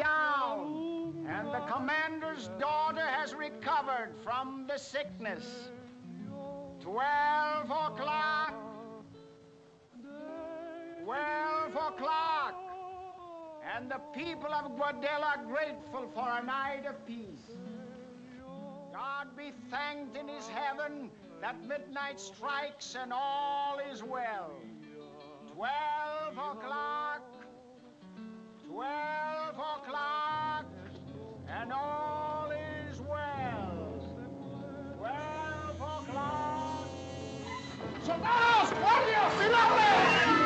down, and the commander's daughter has recovered from the sickness. 12 o'clock. 12 o'clock. And the people of Guadel are grateful for a night of peace. God be thanked in his heaven that midnight strikes and all is well. 12 o'clock. 12 o'clock, and all is well. 12 o'clock. ¡Soldados, guardias, tirarle!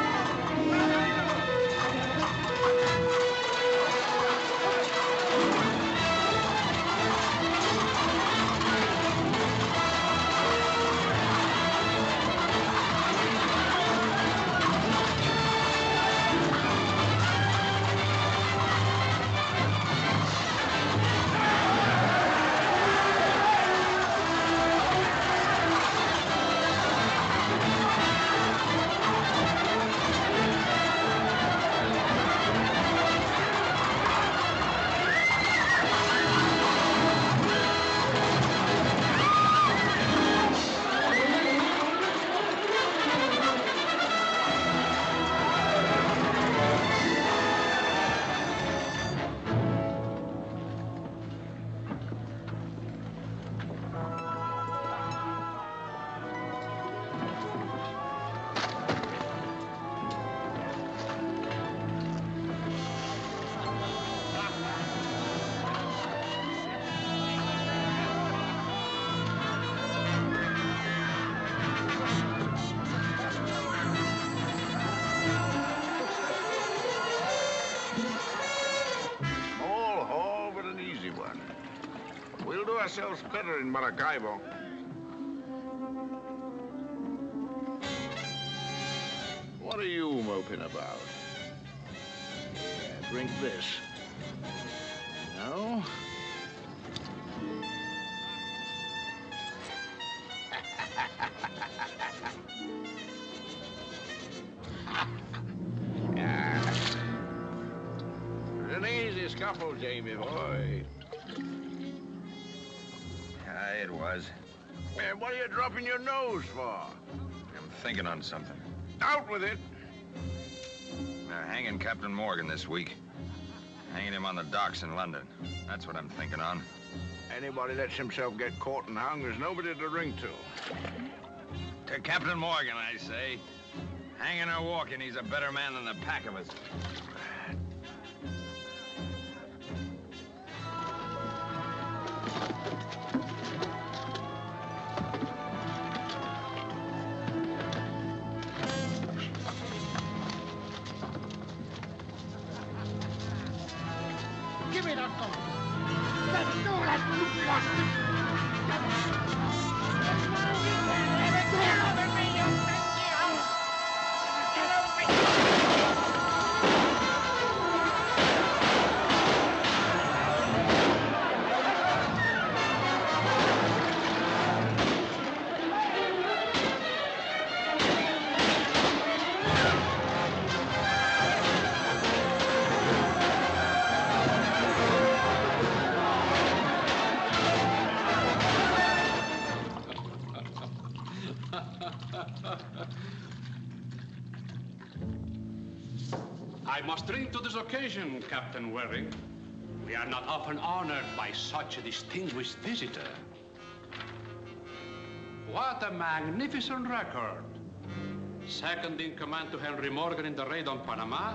Ourselves better in Maracaibo. What are you moping about? Yeah, drink this. No? It's an easy scuffle, Jamie boy. It was. Man, what are you dropping your nose for? I'm thinking on something. Out with it. They're hanging Captain Morgan this week. Hanging him on the docks in London. That's what I'm thinking on. Anybody lets himself get caught and hung, there's nobody to ring to. To Captain Morgan, I say. Hanging or walking, he's a better man than the pack of us. Give me that gun. Let go of that, you bastard. I must drink to this occasion, Captain Waring. We are not often honored by such a distinguished visitor. What a magnificent record. Second in command to Henry Morgan in the raid on Panama.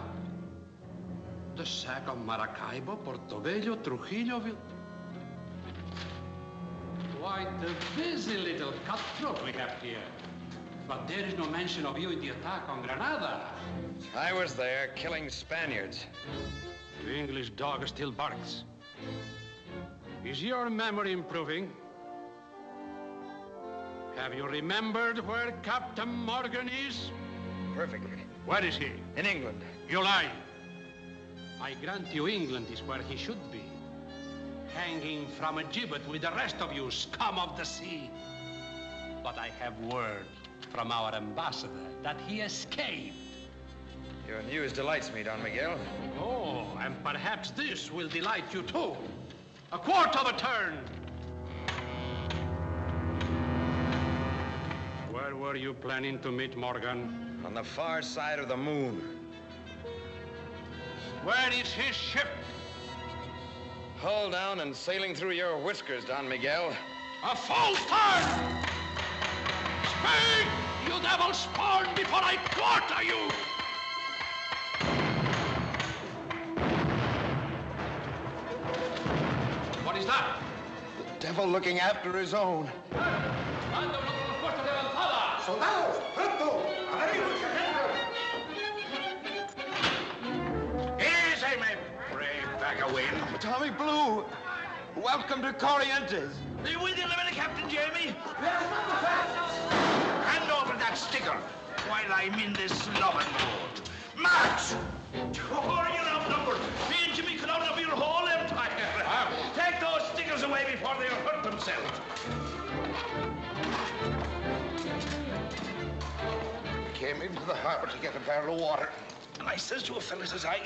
The sack of Maracaibo, Portobello, Trujillo. Quite a busy little cutthroat we have here. But there is no mention of you in the attack on Granada. I was there, killing Spaniards. The English dog still barks. Is your memory improving? Have you remembered where Captain Morgan is? Perfectly. Where is he? In England. You lie. I grant you England is where he should be. Hanging from a gibbet with the rest of you, scum of the sea. But I have word from our ambassador that he escaped. Your news delights me, Don Miguel. Oh, and perhaps this will delight you too. A quarter of a turn. Where were you planning to meet Morgan? On the far side of the moon. Where is his ship? Hull down and sailing through your whiskers, Don Miguel. A false turn! Speak, you devil spawn, before I quarter you! What is that? The devil looking after his own. Soldados, pronto! Easy, my brave bag of wind. Tommy Blue, welcome to Corrientes. Are you with you, Lieutenant Captain Jamie? Hand over that sticker while I'm in this loving mood. March! Oh, you're outnumbered. Me and Jimmy could open up your whole empire. Take those stickers away before they hurt themselves. Came into the harbor to get a barrel of water. And I says to a fella, says I,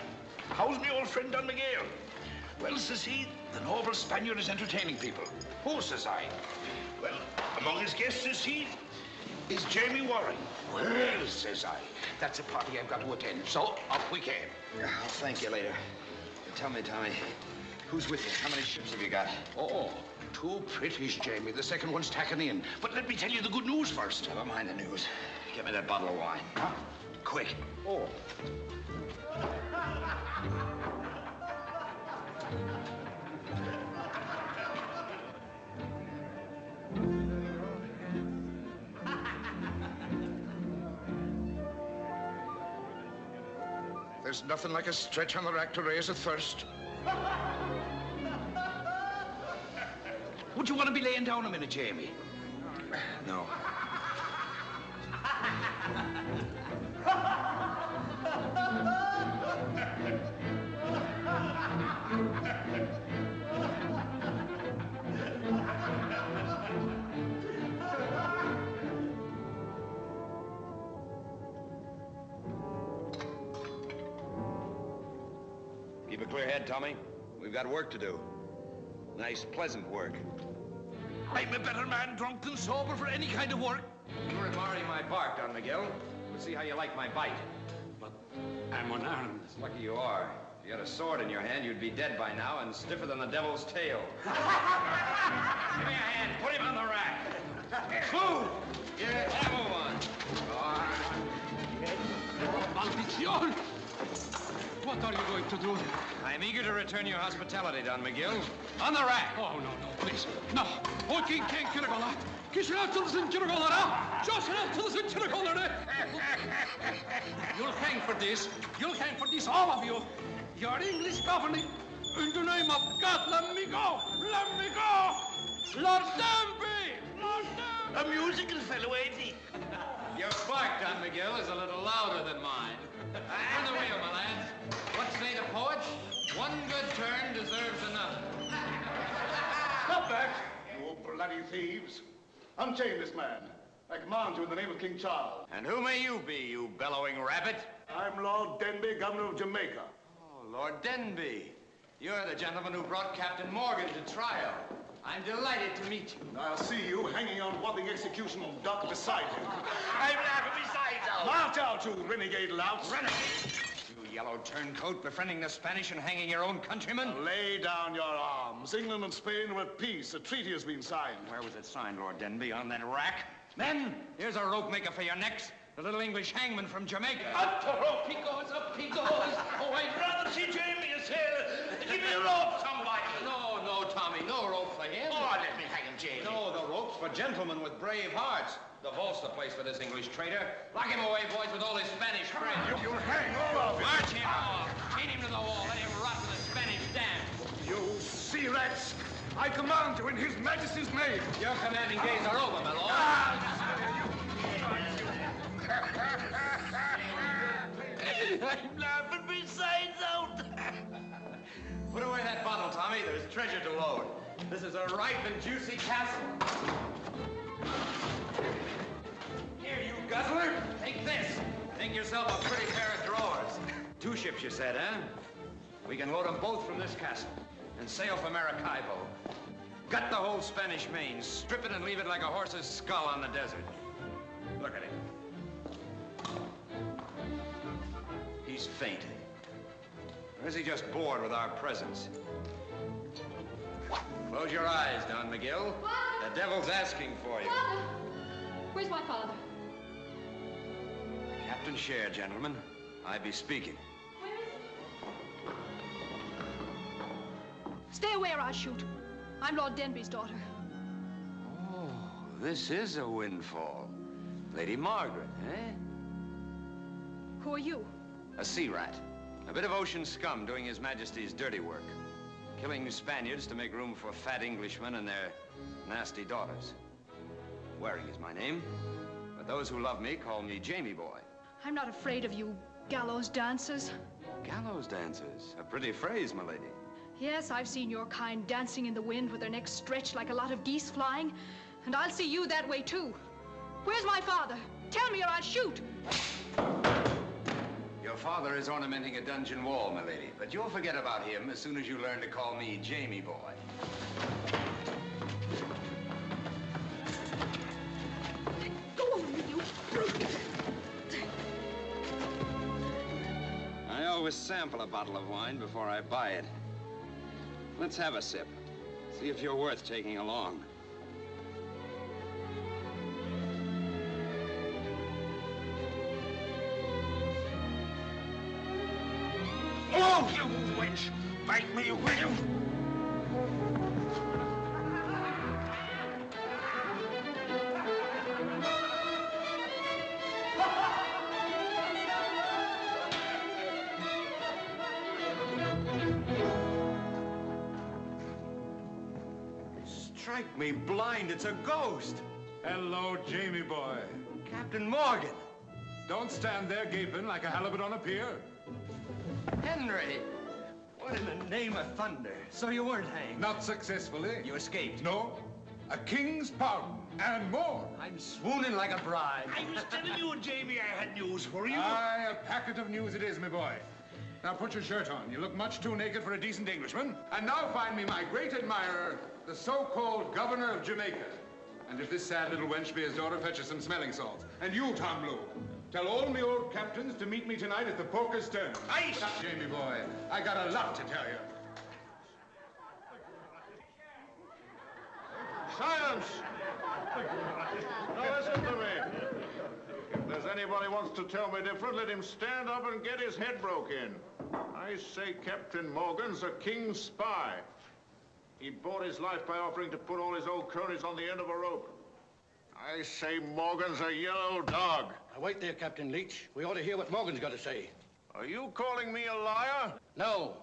how's my old friend Don Miguel? Well, says he, the noble Spaniard is entertaining people. Who, says I? Well, among his guests, says he, is Jamie Warren. Well, says I, that's a party I've got to attend. So, up we came. I'll thank you later. Tell me, Tommy, who's with you? How many ships have you got? Oh, 2 British, Jamie. The second one's tacking in. But let me tell you the good news first. Never mind the news. Get me that bottle of wine. Huh? Quick. Oh. There's nothing like a stretch on the rack to raise a thirst. Would you want to be laying down a minute, Jamie? No. Keep a clear head, Tommy. We've got work to do. Nice, pleasant work. I'm a better man drunk than sober for any kind of work. You're admiring my bark, Don Miguel. We'll see how you like my bite. But I'm unarmed. Lucky you are. If you had a sword in your hand, you'd be dead by now and stiffer than the devil's tail. Give me a hand. Put him on the rack. Move! Yeah, move on. Maldición! What are you going to do? I'm eager to return your hospitality, Don Miguel. On the rack! Oh, no, please. No. Oh, king Kirigola. Kishinatulsin Kirigola. Josinatul Kirigola. You'll hang for this. You'll hang for this, all of you. Your English governor. In the name of God, let me go. Let me go. Lord Denby. Lord Denby. A musical fellow, ain't he? Your bark, Don Miguel, is a little louder than mine. On the wheel, my lads. What say the poets? One good turn deserves another. Stop that, you bloody thieves. Unchain this man. I command you in the name of King Charles. And who may you be, you bellowing rabbit? I'm Lord Denby, governor of Jamaica. Oh, Lord Denby. You're the gentleman who brought Captain Morgan to trial. I'm delighted to meet you. I'll see you hanging on Wapping execution dock beside him. I'm laughing besides out. March out, you renegade louts. Renegade! You yellow turncoat befriending the Spanish and hanging your own countrymen? Lay down your arms. England and Spain are at peace. A treaty has been signed. Where was it signed, Lord Denby? On that rack? Men, here's a rope maker for your necks. The little English hangman from Jamaica. Up the rope he goes, up he goes. Oh, I'd rather see Jamie as hell. Give me a rope, somebody. No, Tommy, no rope for him. Oh, let me hang him, Jamie. No, the rope's for gentlemen with brave hearts. The vault's the place for this English traitor. Lock him away, boys, with all his Spanish friends. You'll hang all of you. March him off. Chain him to the wall. Let him rot in the Spanish dam. You sea rats. I command you in His Majesty's name. Your commanding days are over, my lord. I'm laughing besides out. Put away that bottle, Tommy. There's treasure to load. This is a ripe and juicy castle. Here, you guzzler. Take this. Think yourself a pretty pair of drawers. 2 ships, you said, huh? We can load them both from this castle and sail for Maracaibo. Gut the whole Spanish Main, strip it and leave it like a horse's skull on the desert. Look at him. He's fainted. Or is he just bored with our presence? Close your eyes, Don McGill. Father! The devil's asking for you. Father! Where's my father? The captain's share, gentlemen. I be speaking. Where is he? Stay away or I'll shoot. I'm Lord Denby's daughter. Oh, this is a windfall. Lady Margaret, eh? Who are you? A sea rat. A bit of ocean scum doing His Majesty's dirty work. Killing Spaniards to make room for fat Englishmen and their nasty daughters. Waring is my name, but those who love me call me Jamie Boy. I'm not afraid of you gallows dancers. Gallows dancers. A pretty phrase, my lady. Yes, I've seen your kind dancing in the wind with their necks stretched like a lot of geese flying, and I'll see you that way too. Where's my father? Tell me or I'll shoot. Your father is ornamenting a dungeon wall, my lady, but you'll forget about him as soon as you learn to call me Jamie Boy. Go over with you. I always sample a bottle of wine before I buy it. Let's have a sip. See if you're worth taking along. Oh, you wench! Bite me, will you? Strike me blind, it's a ghost. Hello, Jamie boy. Captain Morgan. Don't stand there gaping like a halibut on a pier. Henry! What in the name of thunder? So you weren't hanged? Not successfully. You escaped? No. A king's pardon and more. I'm swooning like a bride. I was telling you, Jamie, I had news for you. Aye, a packet of news it is, my boy. Now put your shirt on. You look much too naked for a decent Englishman. And now find me my great admirer, the so-called governor of Jamaica. And if this sad little wench be his daughter, fetch her some smelling salts. And you, Tom Blue, tell all me old captains to meet me tonight at the Poker's Stern. Aye, sir. Jamie boy, I got a lot to tell you. Silence! Now listen to me. If there's anybody wants to tell me different, let him stand up and get his head broke in. I say Captain Morgan's a king's spy. He bought his life by offering to put all his old cronies on the end of a rope. I say Morgan's a yellow dog. Now, wait there, Captain Leech. We ought to hear what Morgan's got to say. Are you calling me a liar? No,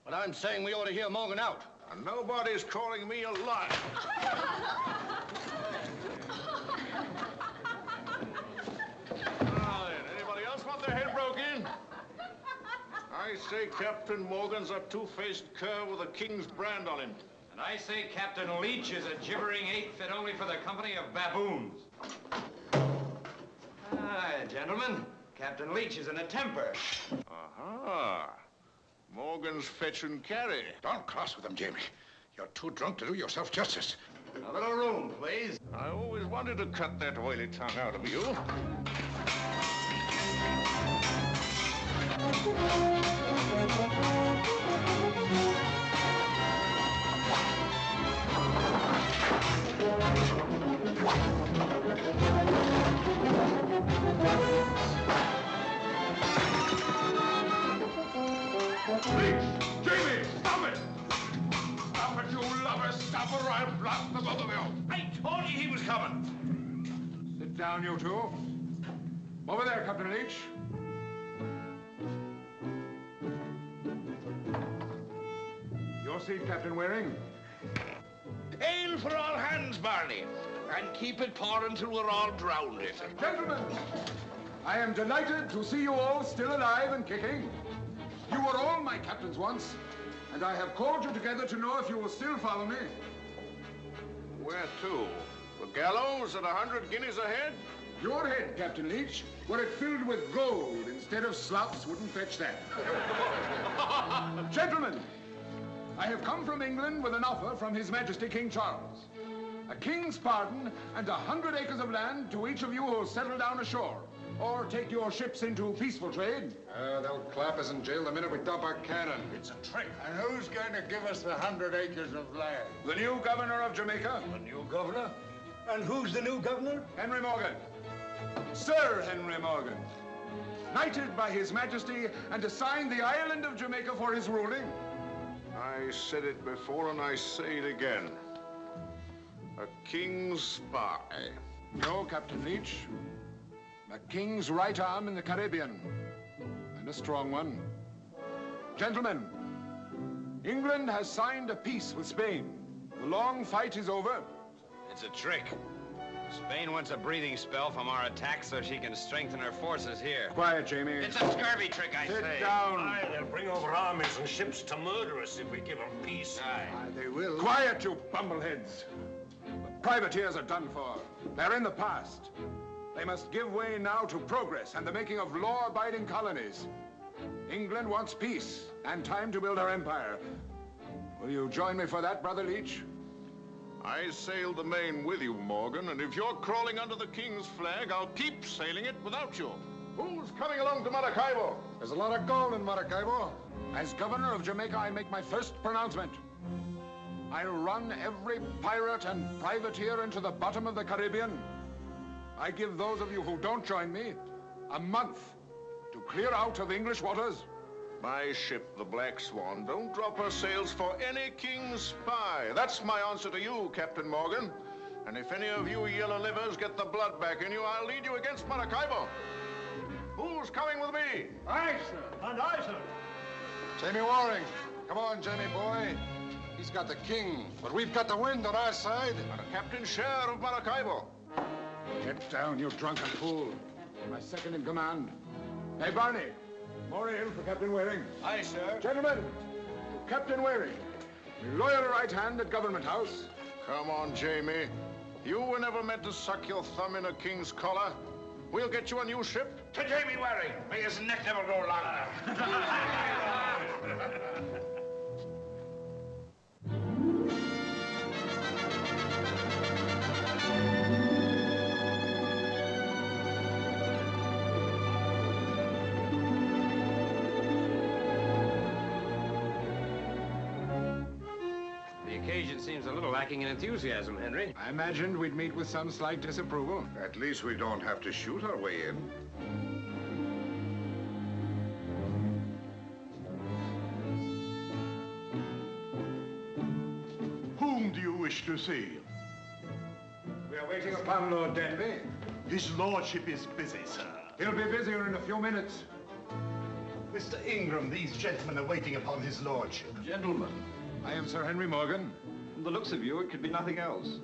but I'm saying we ought to hear Morgan out. And nobody's calling me a liar. Now then, anybody else want their head broke in? I say Captain Morgan's a two-faced cur with a king's brand on him. And I say Captain Leech is a gibbering ape fit only for the company of baboons. Gentlemen, Captain Leech is in a temper. Aha. Morgan's fetch and carry. Don't cross with him, Jamie. You're too drunk to do yourself justice. A little room, please. I always wanted to cut that oily tongue out of you. Leech! Jamie! Stop it! Stop it, you lovers! Stop or I'll blast the both of you! I told you he was coming. Sit down, you two. Over there, Captain Leech. Your seat, Captain Waring. Ale for all hands, Barney. And keep it pouring till we're all drowned in it. Gentlemen, I am delighted to see you all still alive and kicking. You were all my captains once, and I have called you together to know if you will still follow me. Where to? The gallows at 100 guineas a head? Your head, Captain Leech, were it filled with gold instead of slops, wouldn't fetch that. Gentlemen, I have come from England with an offer from His Majesty King Charles. A king's pardon and 100 acres of land to each of you who'll settle down ashore or take your ships into peaceful trade. They'll clap us in jail the minute we dump our cannon. It's a trick. And who's going to give us the 100 acres of land? The new governor of Jamaica. The new governor? And who's the new governor? Henry Morgan. Sir Henry Morgan. Knighted by His Majesty and assigned the island of Jamaica for his ruling. I said it before and I say it again. A king's spy. No, Captain Leech. A king's right arm in the Caribbean. And a strong one. Gentlemen, England has signed a peace with Spain. The long fight is over. It's a trick. Spain wants a breathing spell from our attack so she can strengthen her forces here. Quiet, Jamie. It's a scurvy trick, I say. Sit down. Aye, they'll bring over armies and ships to murder us if we give them peace. Aye. They will. Quiet, you bumbleheads. The privateers are done for. They're in the past. They must give way now to progress and the making of law-abiding colonies. England wants peace and time to build her empire. Will you join me for that, Brother Leech? I sailed the Main with you, Morgan, and if you're crawling under the king's flag, I'll keep sailing it without you. Who's coming along to Maracaibo? There's a lot of gold in Maracaibo. As governor of Jamaica, I make my first pronouncement. I'll run every pirate and privateer into the bottom of the Caribbean. I give those of you who don't join me a month to clear out of English waters. My ship, the Black Swan, don't drop her sails for any king's spy. That's my answer to you, Captain Morgan. And if any of you yellow livers get the blood back in you, I'll lead you against Maracaibo. Who's coming with me? Aye, sir. And I, sir. Jamie Waring. Come on, Jamie boy. He's got the king, but we've got the wind on our side. And a Captain Share of Maracaibo. Get down, you drunken fool. My second in command. Hey, Barney. Maureen for Captain Waring. Aye, sir. Gentlemen, Captain Waring, your loyal right hand at Government House. Come on, Jamie. You were never meant to suck your thumb in a king's collar. We'll get you a new ship. To Jamie Waring. May his neck never grow longer. The occasion seems a little lacking in enthusiasm, Henry. I imagined we'd meet with some slight disapproval. At least we don't have to shoot our way in. Whom do you wish to see? We are waiting upon Lord Denby. His lordship is busy, sir. He'll be busier in a few minutes. Mr. Ingram, these gentlemen are waiting upon his lordship. Gentlemen, I am Sir Henry Morgan. from the looks of you, it could be nothing else.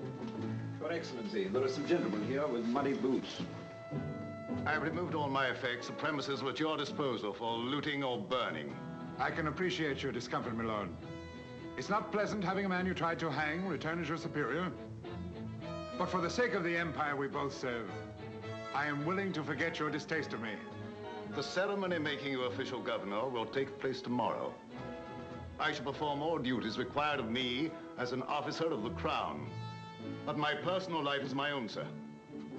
Your Excellency, there are some gentlemen here with muddy boots. I have removed all my effects. The premises were at your disposal for looting or burning. I can appreciate your discomfort, my lord. It's not pleasant having a man you tried to hang return as your superior. But for the sake of the empire we both serve, I am willing to forget your distaste of me. The ceremony making you official governor will take place tomorrow. I shall perform all duties required of me as an officer of the crown. But my personal life is my own, sir.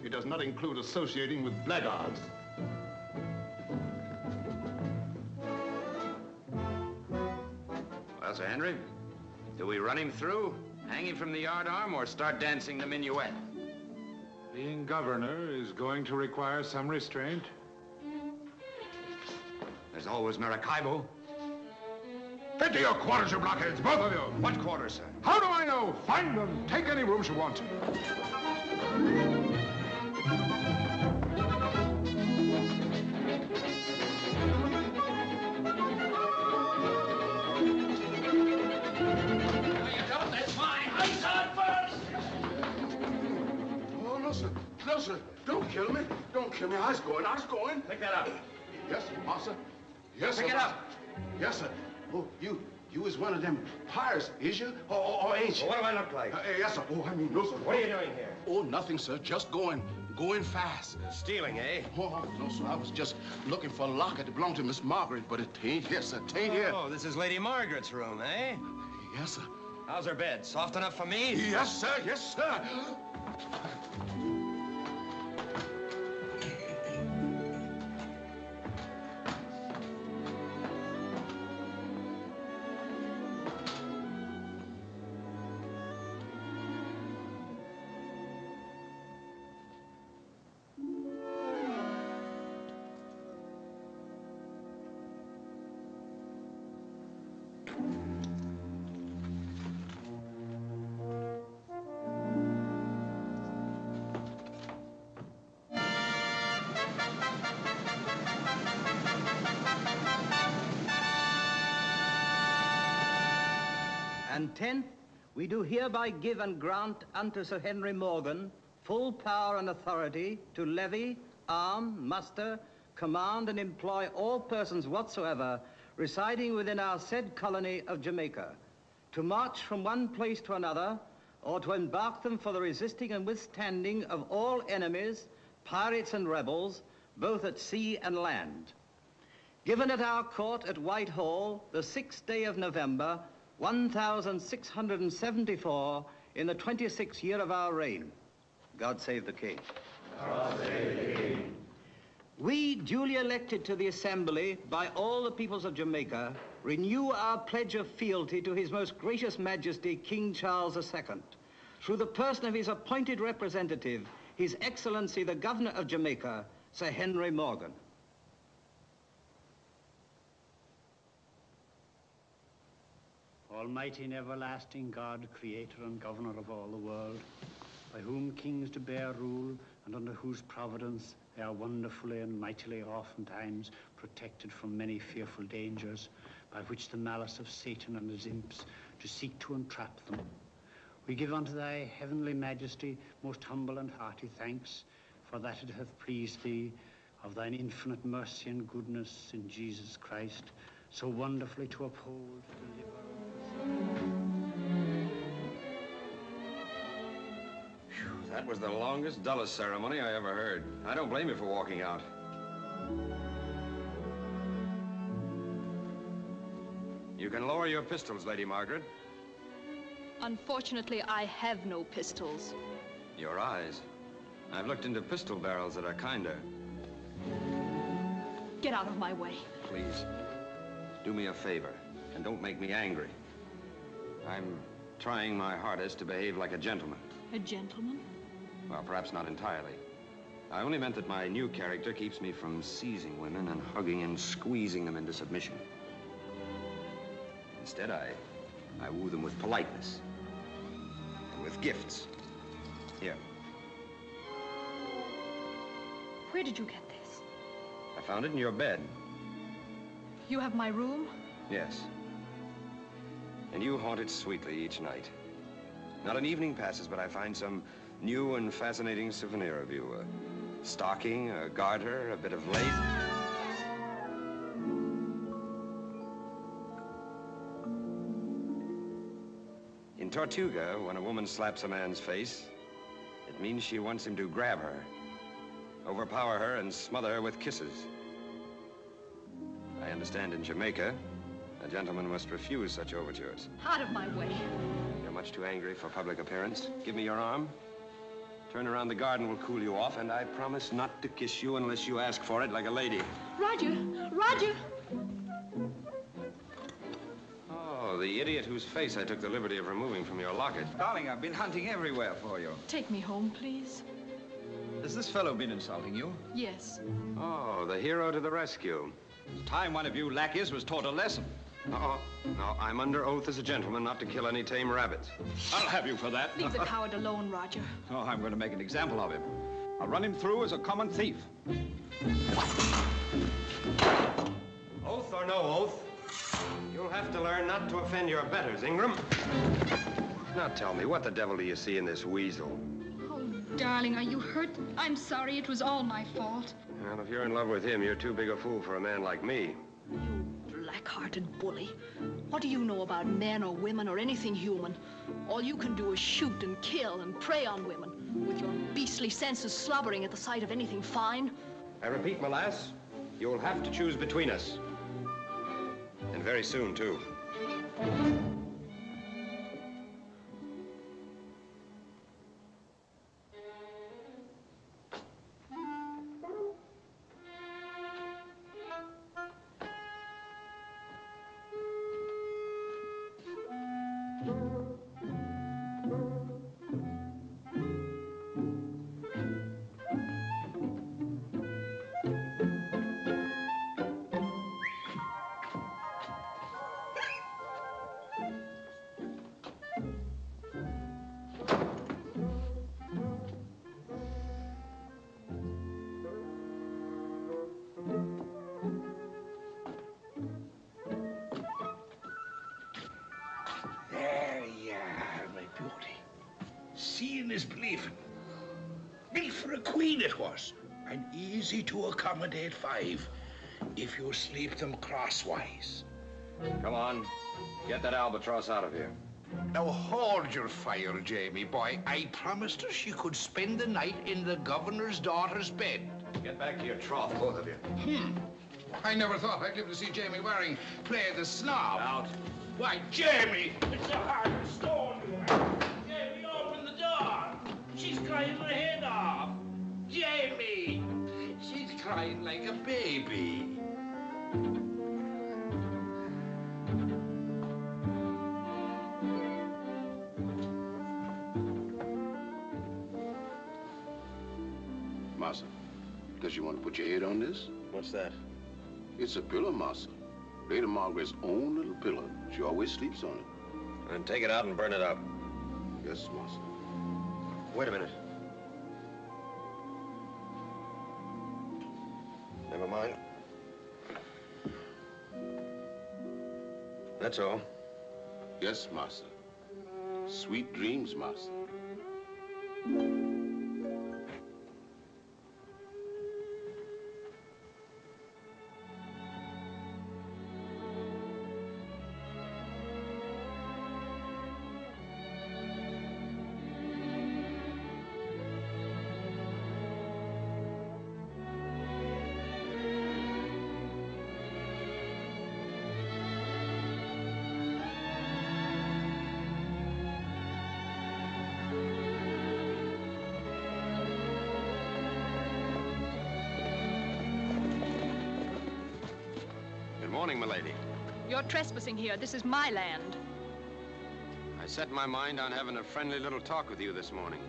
It does not include associating with blackguards. Well, Sir Henry, do we run him through, hang him from the yardarm, or start dancing the minuet? Being governor is going to require some restraint. There's always Maracaibo. Into your quarters, you blockheads, both of you! What quarters, sir? How do I know? Find them. Take any rooms you want. Oh, no, sir. No, sir. Don't kill me. Don't kill me. I was going. Pick that up. Yes, sir, master. Yes, sir. Pick it up. Yes, sir. Oh, you is one of them pirates, is you? Or ain't you? Well, what do I look like? Yes, sir. Oh, I mean, no, sir. What are you doing here? Oh, nothing, sir. Just going going fast. Stealing, eh? Oh, no, sir. I was just looking for a locket that belonged to Miss Margaret, but it ain't here, sir. It ain't here. Oh, this is Lady Margaret's room, eh? Yes, sir. How's her bed? Soft enough for me? Yes, sir. Yes, sir. And 10th, we do hereby give and grant unto Sir Henry Morgan full power and authority to levy, arm, muster, command, and employ all persons whatsoever residing within our said colony of Jamaica, to march from one place to another, or to embark them for the resisting and withstanding of all enemies, pirates and rebels, both at sea and land. Given at our court at Whitehall, the 6th day of November, 1674, in the 26th year of our reign. God save the King. God save the King. We, duly elected to the Assembly by all the peoples of Jamaica, renew our pledge of fealty to His Most Gracious Majesty, King Charles II, through the person of his appointed representative, His Excellency, the Governor of Jamaica, Sir Henry Morgan. Almighty and everlasting God, creator and governor of all the world, by whom kings do bear rule, and under whose providence they are wonderfully and mightily oftentimes protected from many fearful dangers, by which the malice of Satan and his imps do seek to entrap them. We give unto thy heavenly majesty most humble and hearty thanks, for that it hath pleased thee, of thine infinite mercy and goodness in Jesus Christ, so wonderfully to uphold, deliver, That was the longest, dullest ceremony I ever heard. I don't blame you for walking out. You can lower your pistols, Lady Margaret. Unfortunately, I have no pistols. Your eyes. I've looked into pistol barrels that are kinder. Get out of my way. Please, do me a favor, and don't make me angry. I'm trying my hardest to behave like a gentleman. A gentleman? Well, perhaps not entirely. I only meant that my new character keeps me from seizing women and hugging and squeezing them into submission. Instead, I woo them with politeness and with gifts. Here. Where did you get this? I found it in your bed. You have my room? Yes. And you haunt it sweetly each night. Not an evening passes, but I find some new and fascinating souvenir of you. A stocking, a garter, a bit of lace. In Tortuga, when a woman slaps a man's face, it means she wants him to grab her, overpower her, and smother her with kisses. I understand in Jamaica, a gentleman must refuse such overtures. Out of my way. You're much too angry for public appearance. Give me your arm. Turn around, the garden will cool you off, and I promise not to kiss you unless you ask for it like a lady. Roger! Roger! Oh, the idiot whose face I took the liberty of removing from your locket. Darling, I've been hunting everywhere for you. Take me home, please. Has this fellow been insulting you? Yes. Oh, the hero to the rescue. It's time one of you lackeys was taught a lesson. No, I'm under oath as a gentleman not to kill any tame rabbits. I'll have you for that. Leave the coward alone, Roger. Oh, I'm going to make an example of him. I'll run him through as a common thief. Oath or no oath, you'll have to learn not to offend your betters, Ingram. Now tell me, what the devil do you see in this weasel? Oh, darling, are you hurt? I'm sorry. It was all my fault. Well, if you're in love with him, you're too big a fool for a man like me. Black-hearted bully. What do you know about men or women or anything human? All you can do is shoot and kill and prey on women, with your beastly senses slobbering at the sight of anything fine. I repeat, my lass, you'll have to choose between us. And very soon, too. There you are, my beauty. Seeing is believing. Built for a queen it was, and easy to accommodate 5 if you sleep them crosswise. Come on, get that albatross out of here. Now hold your fire, Jamie boy. I promised her she could spend the night in the governor's daughter's bed. Get back to your trough, both of you. I never thought I'd live to see Jamie Waring play the snob. Out. Why, Jamie, it's a hard stone. Jamie, open the door. She's crying her head off. Jamie, she's crying like a baby. Massa, does you want to put your head on this? What's that? It's a pillow, Massa. Lady Margaret's own little pillow. She always sleeps on it. Then take it out and burn it up. Yes, Massa. Wait a minute. Never mind. That's all. Yes, Massa. Sweet dreams, Massa. Good morning, milady. You're trespassing here. This is my land. I set my mind on having a friendly little talk with you this morning.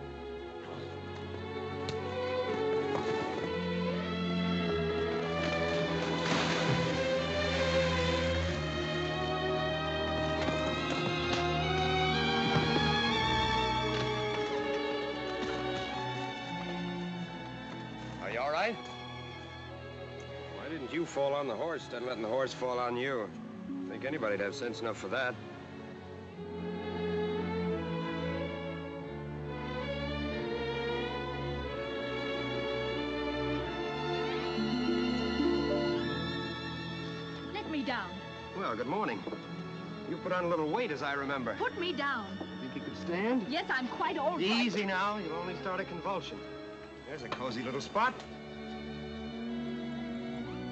Are you all right? Why didn't you fall on the horse instead of letting the horse fall on you? I think anybody'd have sense enough for that. Let me down. Well, good morning. You put on a little weight, as I remember. Put me down. Think you could stand? Yes, I'm quite old. Easy now. You'll only start a convulsion. There's a cozy little spot.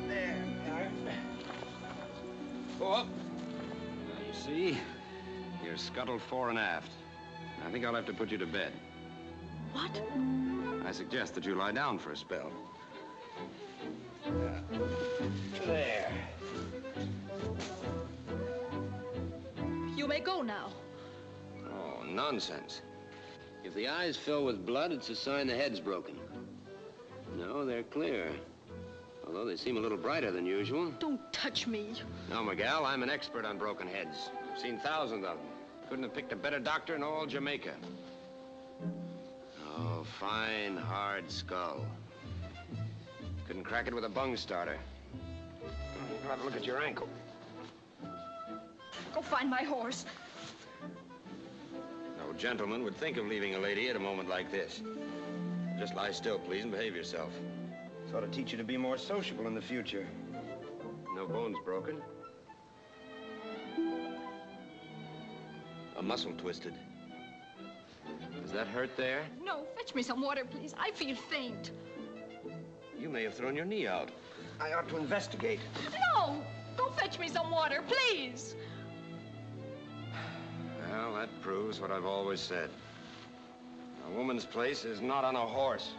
There. Go up. Now, you see, you're scuttled fore and aft. I think I'll have to put you to bed. What? I suggest that you lie down for a spell. There. You may go now. Oh, nonsense. If the eyes fill with blood, it's a sign the head's broken. No, they're clear. Although they seem a little brighter than usual. Don't touch me. No, Miguel, I'm an expert on broken heads. I've seen thousands of them. Couldn't have picked a better doctor in all Jamaica. Oh, fine, hard skull. Couldn't crack it with a bung starter. I'll have a look at your ankle. Go find my horse. No gentleman would think of leaving a lady at a moment like this. Just lie still, please, and behave yourself. This ought to teach you to be more sociable in the future. No bones broken. A muscle twisted. Does that hurt there? No, fetch me some water, please. I feel faint. You may have thrown your knee out. I ought to investigate. No! Go fetch me some water, please. Well, that proves what I've always said. A woman's place is not on a horse.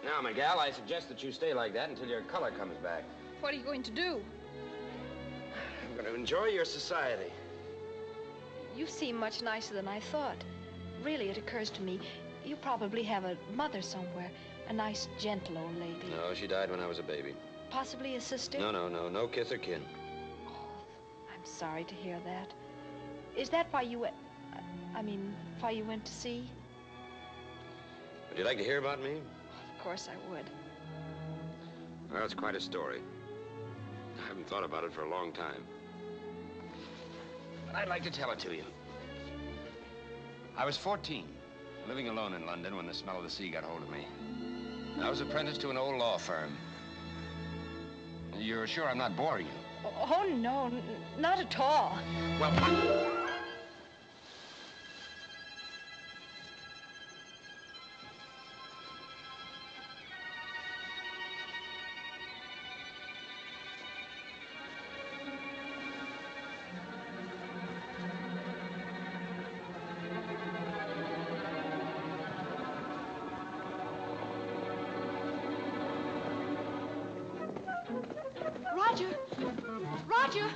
Now, my gal, I suggest that you stay like that until your color comes back. What are you going to do? I'm going to enjoy your society. You seem much nicer than I thought. Really, it occurs to me, you probably have a mother somewhere. A nice, gentle old lady. No, she died when I was a baby. Possibly a sister? No kith or kin. I'm sorry to hear that. Is that why you went... why you went to sea? Would you like to hear about me? Of course I would. Well, it's quite a story. I haven't thought about it for a long time. But I'd like to tell it to you. I was 14, living alone in London when the smell of the sea got hold of me. I was apprenticed to an old law firm. You're sure I'm not boring you? Oh, no, not at all. Well, Roger! Roger!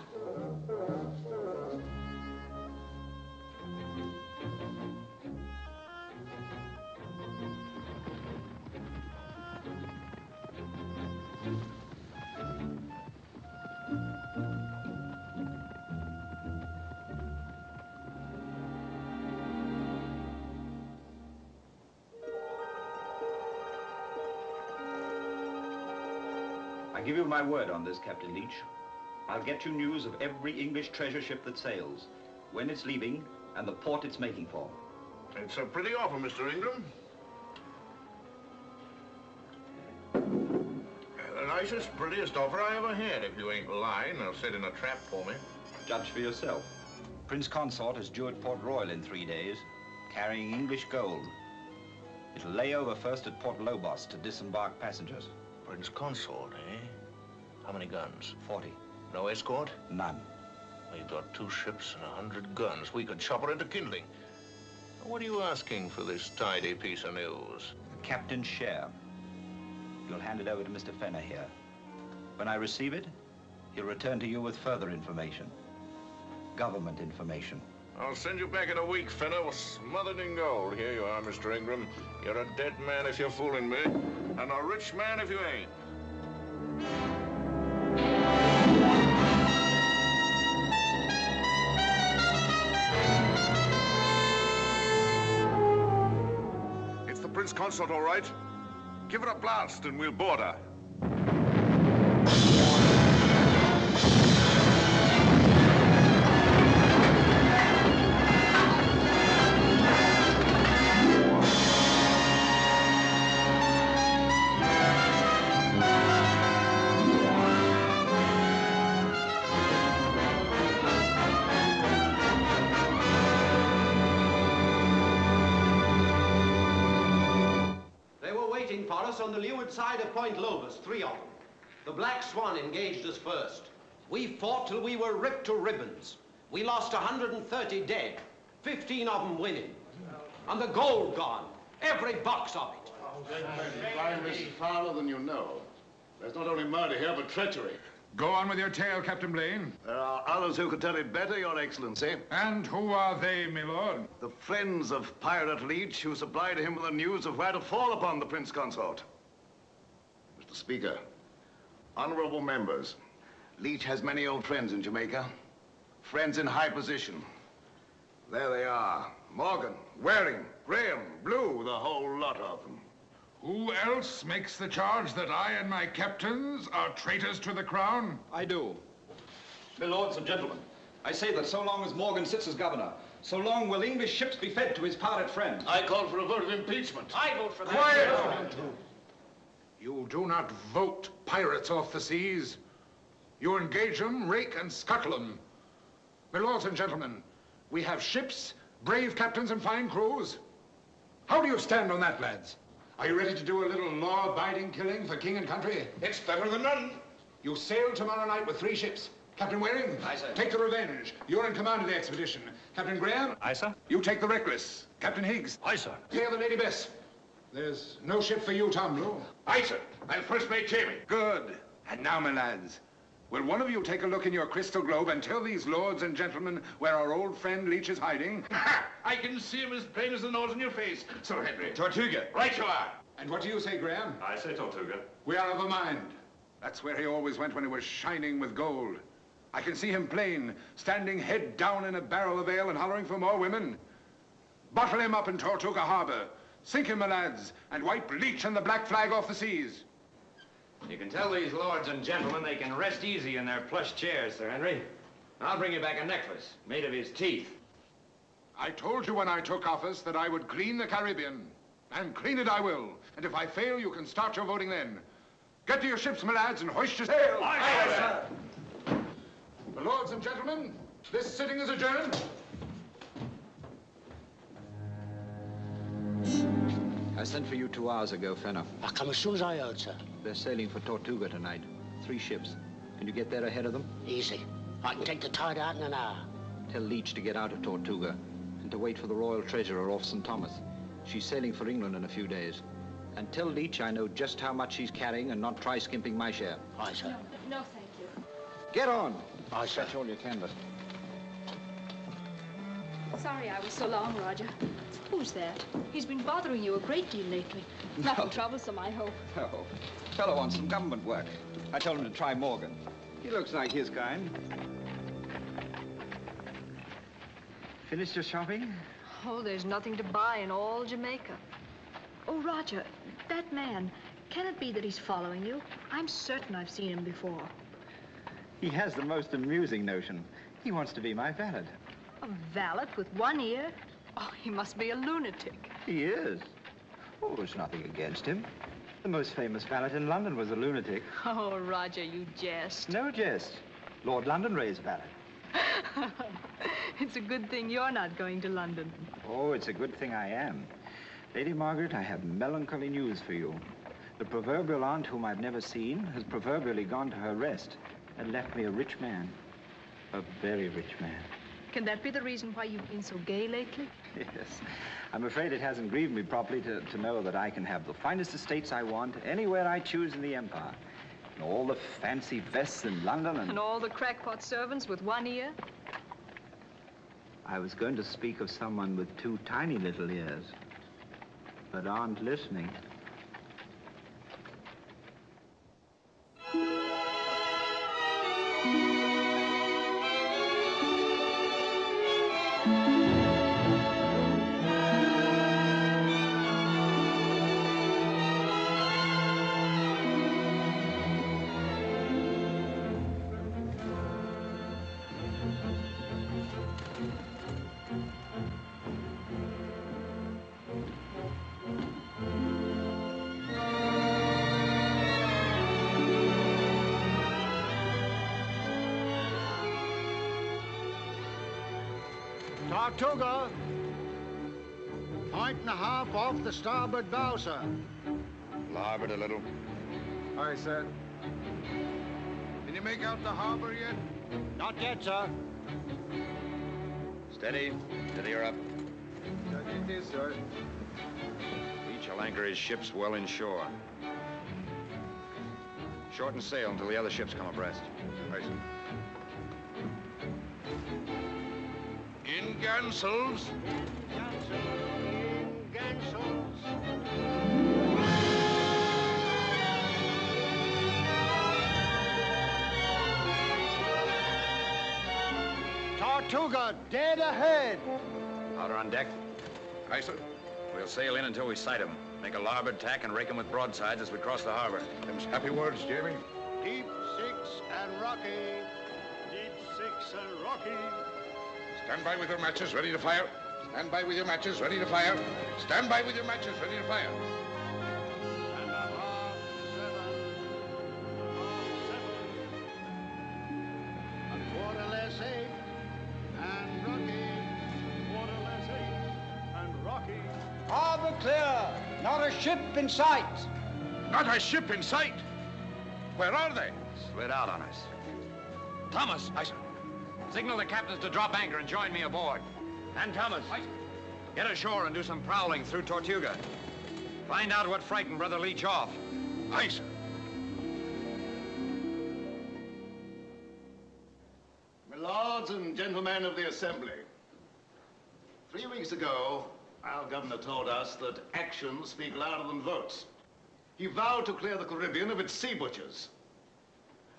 I give you my word on this, Captain Leech. I'll get you news of every English treasure ship that sails, when it's leaving, and the port it's making for. It's a pretty offer, Mr. Ingram. The nicest, prettiest offer I ever had. If you ain't lying, or setting a trap for me. Judge for yourself. Prince Consort is due at Port Royal in 3 days, carrying English gold. It'll lay over first at Port Lobos to disembark passengers. Prince Consort, eh? How many guns? 40. No escort? None. We've got 2 ships and 100 guns. We could chop her into kindling. What are you asking for this tidy piece of news? The captain's share. You'll hand it over to Mr. Fenner here. When I receive it, he'll return to you with further information. Government information. I'll send you back in a week, Fenner, smothered in gold. Here you are, Mr. Ingram. You're a dead man if you're fooling me, and a rich man if you ain't. It's the Prince Consort, all right. Give her a blast and we'll board her. On the leeward side of Point Lobos, 3 of them. The Black Swan engaged us first. We fought till we were ripped to ribbons. We lost 130 dead, 15 of them winning. And the gold gone, every box of it. Crime is fouler than you know. There's not only murder here, but treachery. Go on with your tale, Captain Blaine. There are others who could tell it better, Your Excellency. And who are they, my lord? The friends of Pirate Leech who supplied him with the news of where to fall upon the Prince Consort. Mr. Speaker, honorable members, Leech has many old friends in Jamaica, friends in high position. There they are. Morgan, Waring, Graham, Blue, the whole lot of them. Who else makes the charge that I and my captains are traitors to the crown? I do. My lords and gentlemen, I say that so long as Morgan sits as governor, so long will English ships be fed to his pirate friends. I call for a vote of impeachment. I vote for that. Quiet! You do not vote pirates off the seas. You engage them, rake and scuttle them. My lords and gentlemen, we have ships, brave captains and fine crews. How do you stand on that, lads? Are you ready to do a little law-abiding killing for king and country? It's better than none. You sail tomorrow night with 3 ships. Captain Waring, Aye, sir. take the Revenge. You're in command of the expedition. Captain Graham? Aye, sir. You take the Reckless. Captain Higgs? Aye, sir. Clear the Lady Bess. There's no ship for you, Tom Blue. Aye, sir. I'm first mate Jamie. Good. And now, my lads, will one of you take a look in your crystal globe and tell these lords and gentlemen where our old friend Leech is hiding? I can see him as plain as the nose on your face, Sir Henry. Tortuga. Right you are. And what do you say, Graham? I say Tortuga. We are of a mind. That's where he always went when he was shining with gold. I can see him plain, standing head down in a barrel of ale and hollering for more women. Bottle him up in Tortuga Harbor. Sink him, my lads, and wipe Leech and the black flag off the seas. You can tell these lords and gentlemen they can rest easy in their plush chairs, Sir Henry. I'll bring you back a necklace made of his teeth. I told you when I took office that I would clean the Caribbean. And clean it I will. And if I fail, you can start your voting then. Get to your ships, my lads, and hoist your sail. Aye, sir. My lords and gentlemen, this sitting is adjourned. I sent for you 2 hours ago, Fenner. I come as soon as I heard, sir. They're sailing for Tortuga tonight. 3 ships. Can you get there ahead of them? Easy. I can take the tide out in an hour. Tell Leech to get out of Tortuga and to wait for the Royal Treasurer off St. Thomas. She's sailing for England in a few days. And tell Leech I know just how much she's carrying and not try skimping my share. Aye, sir. No, thank you. Get on. Aye, sir. Fetch all your canvas. Sorry I was so long, Roger. Who's that? He's been bothering you a great deal lately. Nothing troublesome, I hope. No. Fellow wants some government work. I told him to try Morgan. He looks like his kind. Finished your shopping? Oh, there's nothing to buy in all Jamaica. Oh, Roger, that man, can it be that he's following you? I'm certain I've seen him before. He has the most amusing notion. He wants to be my valet. A valet with 1 ear? Oh, he must be a lunatic. He is. Oh, there's nothing against him. The most famous valet in London was a lunatic. Oh, Roger, you jest. No jest. Lord Londonderry's valet. It's a good thing you're not going to London. Oh, it's a good thing I am. Lady Margaret, I have melancholy news for you. The proverbial aunt whom I've never seen has proverbially gone to her rest and left me a rich man. A very rich man. Can that be the reason why you've been so gay lately? Yes. I'm afraid it hasn't grieved me properly to know that I can have the finest estates I want anywhere I choose in the Empire. And all the fancy vests in London And all the crackpot servants with 1 ear? I was going to speak of someone with 2 tiny little ears, but aren't listening. Tortuga. 1.5 off the starboard bow, sir. Larboard a little. Aye, sir. Can you make out the harbor yet? Not yet, sir. Steady. Steady her up. It is, sir. Leech will anchor his ships well inshore. Shorten sail until the other ships come abreast. Aye, sir. In gansels. In gansels. Tortuga, dead ahead. on deck. Aye, sir. We'll sail in until we sight him. Make a larboard tack and rake him with broadsides as we cross the harbor. Them's happy words, Jamie. Deep 6 and rocky. Deep 6 and rocky. Stand by with your matches, ready to fire. Stand by with your matches, ready to fire. Stand by with your matches, ready to fire. And a half 7. A quarter less 8 and rocky. Quarter less 8 and rocky. Harbor clear. Not a ship in sight. Not a ship in sight. Where are they? Slid out on us. Thomas. Aye, sir. Signal the captains to drop anchor and join me aboard. And Thomas, get ashore and do some prowling through Tortuga. Find out what frightened Brother Leech off. Aye, sir. My lords and gentlemen of the Assembly, 3 weeks ago, our governor told us that actions speak louder than votes. He vowed to clear the Caribbean of its sea butchers.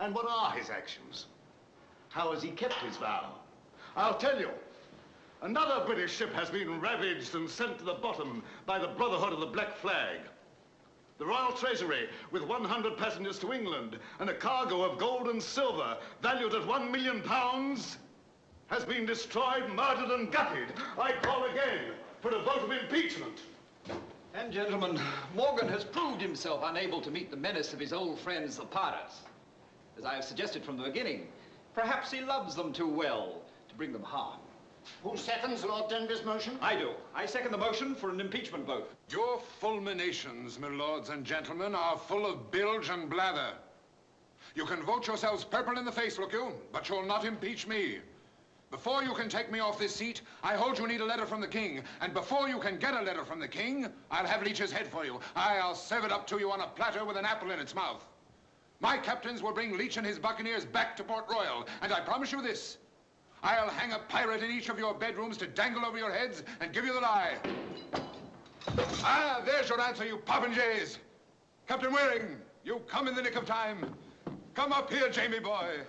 And what are his actions? How has he kept his vow? I'll tell you. Another British ship has been ravaged and sent to the bottom by the Brotherhood of the Black Flag. The Royal Treasury, with 100 passengers to England and a cargo of gold and silver valued at £1 million, has been destroyed, murdered, and gutted. I call again for a vote of impeachment. And gentlemen, Morgan has proved himself unable to meet the menace of his old friends, the pirates. As I have suggested from the beginning, perhaps he loves them too well to bring them harm. Who seconds Lord Denby's motion? I do. I second the motion for an impeachment vote. Your fulminations, my lords and gentlemen, are full of bilge and blather. You can vote yourselves purple in the face, look you, but you'll not impeach me. Before you can take me off this seat, I hold you need a letter from the king. And before you can get a letter from the king, I'll have Leech's head for you. I'll serve it up to you on a platter with an apple in its mouth. My captains will bring Leech and his buccaneers back to Port Royal. And I promise you this, I'll hang a pirate in each of your bedrooms to dangle over your heads and give you the lie. Ah, there's your answer, you popinjays. Captain Waring, you come in the nick of time. Come up here, Jamie boy.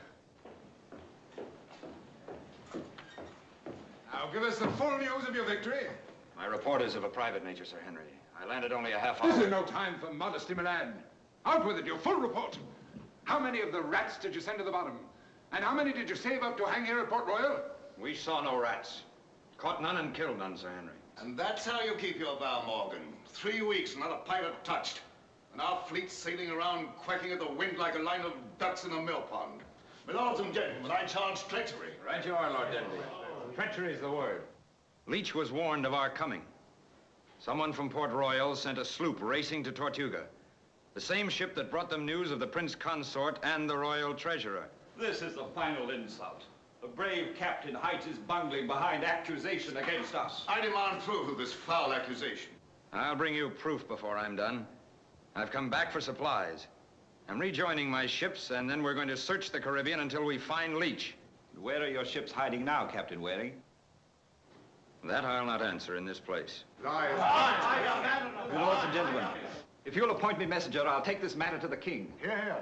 Now, give us the full news of your victory. My report is of a private nature, Sir Henry. I landed only a half hour. This is no time for modesty, my lad. Out with it, your full report. How many of the rats did you send to the bottom? And how many did you save up to hang here at Port Royal? We saw no rats. Caught none and killed none, Sir Henry. And that's how you keep your vow, Morgan. 3 weeks, not a pirate touched. And our fleet sailing around quacking at the wind like a line of ducks in a mill pond. My lords and gentlemen, I charge treachery. Right you are, Lord Denby. Treachery is the word. Leech was warned of our coming. Someone from Port Royal sent a sloop racing to Tortuga. The same ship that brought them news of the Prince Consort and the Royal Treasurer. This is the final insult. The brave captain hides his bungling behind accusation against us. I demand proof of this foul accusation. I'll bring you proof before I'm done. I've come back for supplies. I'm rejoining my ships, and then we're going to search the Caribbean until we find Leech. Where are your ships hiding now, Captain Waring? That I'll not answer in this place. Lords and gentlemen, if you'll appoint me messenger, I'll take this matter to the king. Here.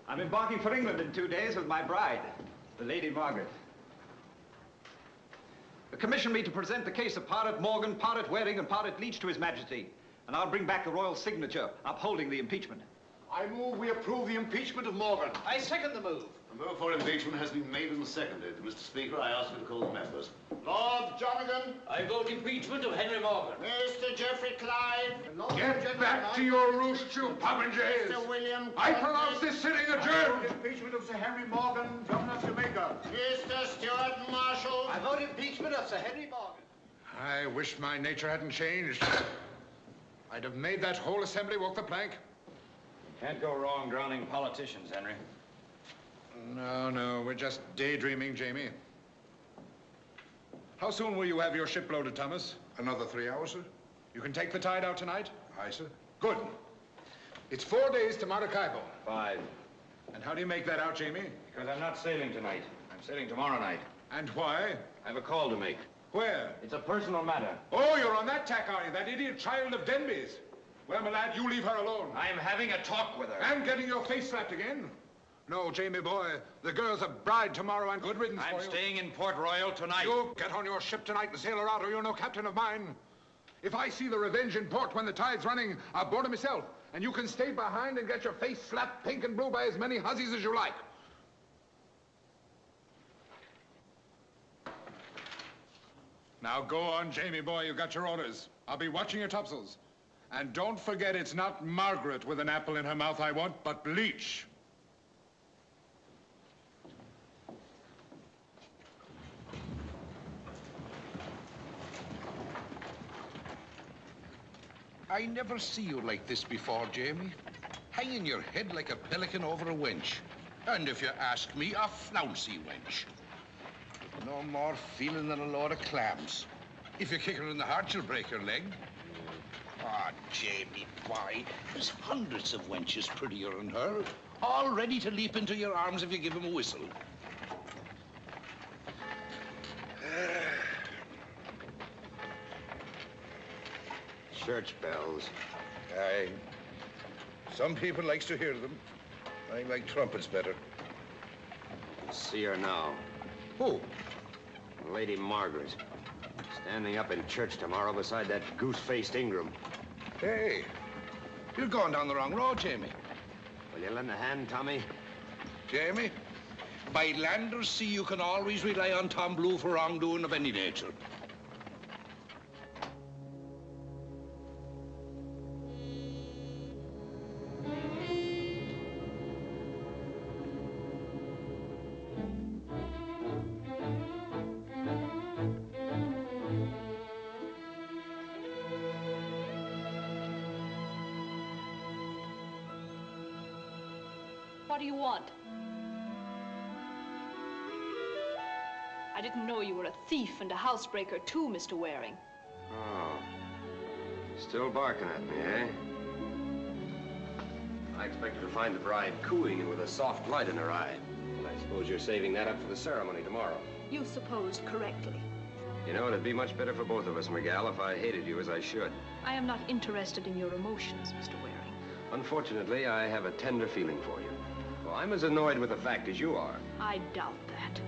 I'm embarking for England in 2 days with my bride, the Lady Margaret. Commission me to present the case of Pirate Morgan, Pirate Waring, and Pirate Leech to His Majesty, and I'll bring back the royal signature upholding the impeachment. I move we approve the impeachment of Morgan. I second the move. The move for impeachment has been made and seconded. Mr. Speaker, I ask you to call the members. Lord Jonathan. I vote impeachment of Henry Morgan. Mr. Jeffrey Clive. Get back to your roost, you popinjays. Mr. William I pronounce this sitting adjourned. Impeachment of Sir Henry Morgan, Governor of Jamaica. Mr. Stuart Marshall. I vote impeachment of Sir Henry Morgan. I wish my nature hadn't changed. I'd have made that whole assembly walk the plank. Can't go wrong drowning politicians, Henry. No, we're just daydreaming, Jamie. How soon will you have your ship loaded, Thomas? Another 3 hours, sir. You can take the tide out tonight? Aye, sir. Good. It's 4 days to Maracaibo. 5. And how do you make that out, Jamie? Because I'm not sailing tonight. I'm sailing tomorrow night. And why? I have a call to make. Where? It's a personal matter. Oh, you're on that tack, are you? That idiot child of Denby's. Well, my lad, you leave her alone. I'm having a talk with her. And getting your face slapped again? No, Jamie boy. The girl's a bride tomorrow and good riddance for you. I'm staying in Port Royal tonight. You get on your ship tonight and sail her out or you're no captain of mine. If I see the Revenge in port when the tide's running, I'll board her myself. And you can stay behind and get your face slapped pink and blue by as many hussies as you like. Now go on, Jamie boy. You got your orders. I'll be watching your topsails. And don't forget it's not Margaret with an apple in her mouth I want, but Leech. I never see you like this before, Jamie. Hanging your head like a pelican over a wench. And if you ask me, a flouncy wench. No more feeling than a load of clams. If you kick her in the heart, she'll break your leg. Ah, Jamie, boy, there's hundreds of wenches prettier than her, all ready to leap into your arms if you give them a whistle. Church bells. Aye. Some people likes to hear them. I like trumpets better. See her now. Who? Lady Margaret. Standing up in church tomorrow beside that goose-faced Ingram. Hey, you're going down the wrong road, Jamie. Will you lend a hand, Tommy? Jamie, by land or sea, you can always rely on Tom Blue for wrongdoing of any nature. What do you want? I didn't know you were a thief and a housebreaker too, Mr. Waring. Oh. Still barking at me, eh? I expected to find the bride cooing and with a soft light in her eye. But I suppose you're saving that up for the ceremony tomorrow. You supposed correctly. You know, it'd be much better for both of us, Miguel, if I hated you as I should. I am not interested in your emotions, Mr. Waring. Unfortunately, I have a tender feeling for you. Well, I'm as annoyed with the fact as you are. I doubt that.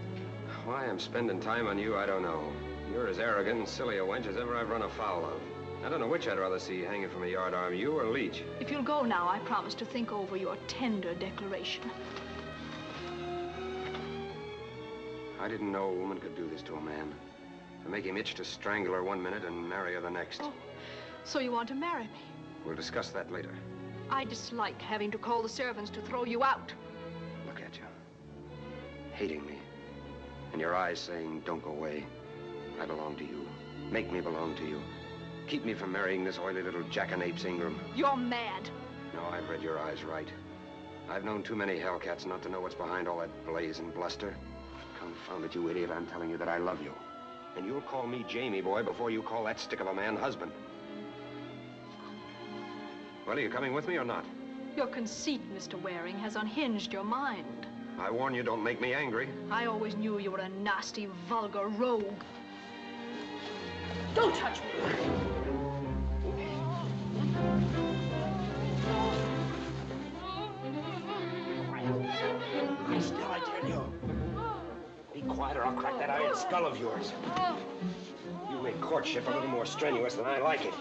Why I'm spending time on you, I don't know. You're as arrogant and silly a wench as ever I've run afoul of. I don't know which I'd rather see hanging from a yardarm, you or Leech. If you'll go now, I promise to think over your tender declaration. I didn't know a woman could do this to a man. To make him itch to strangle her one minute and marry her the next. Oh, so you want to marry me? We'll discuss that later. I dislike having to call the servants to throw you out. Look at you. Hating me. And your eyes saying, don't go away. I belong to you. Make me belong to you. Keep me from marrying this oily little jackanapes Ingram. You're mad. No, I've read your eyes right. I've known too many hellcats not to know what's behind all that blaze and bluster. Confound it, you idiot, I'm telling you that I love you. And you'll call me Jamie boy before you call that stick of a man husband. Well, are you coming with me or not? Your conceit, Mr. Waring, has unhinged your mind. I warn you, don't make me angry. I always knew you were a nasty, vulgar rogue. Don't touch me! Lie still, I tell you. Be quiet or I'll crack that iron skull of yours. You make courtship a little more strenuous than I like it.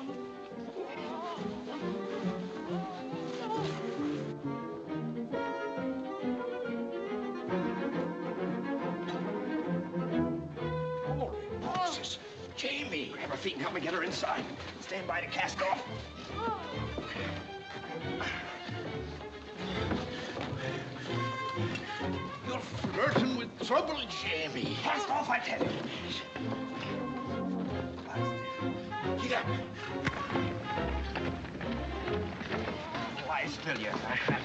Jamie! Grab her feet and help me get her inside. Stand by to cast off. You're flirting with trouble, Jamie. Cast off, I tell you. Get up. Lie still, you fat.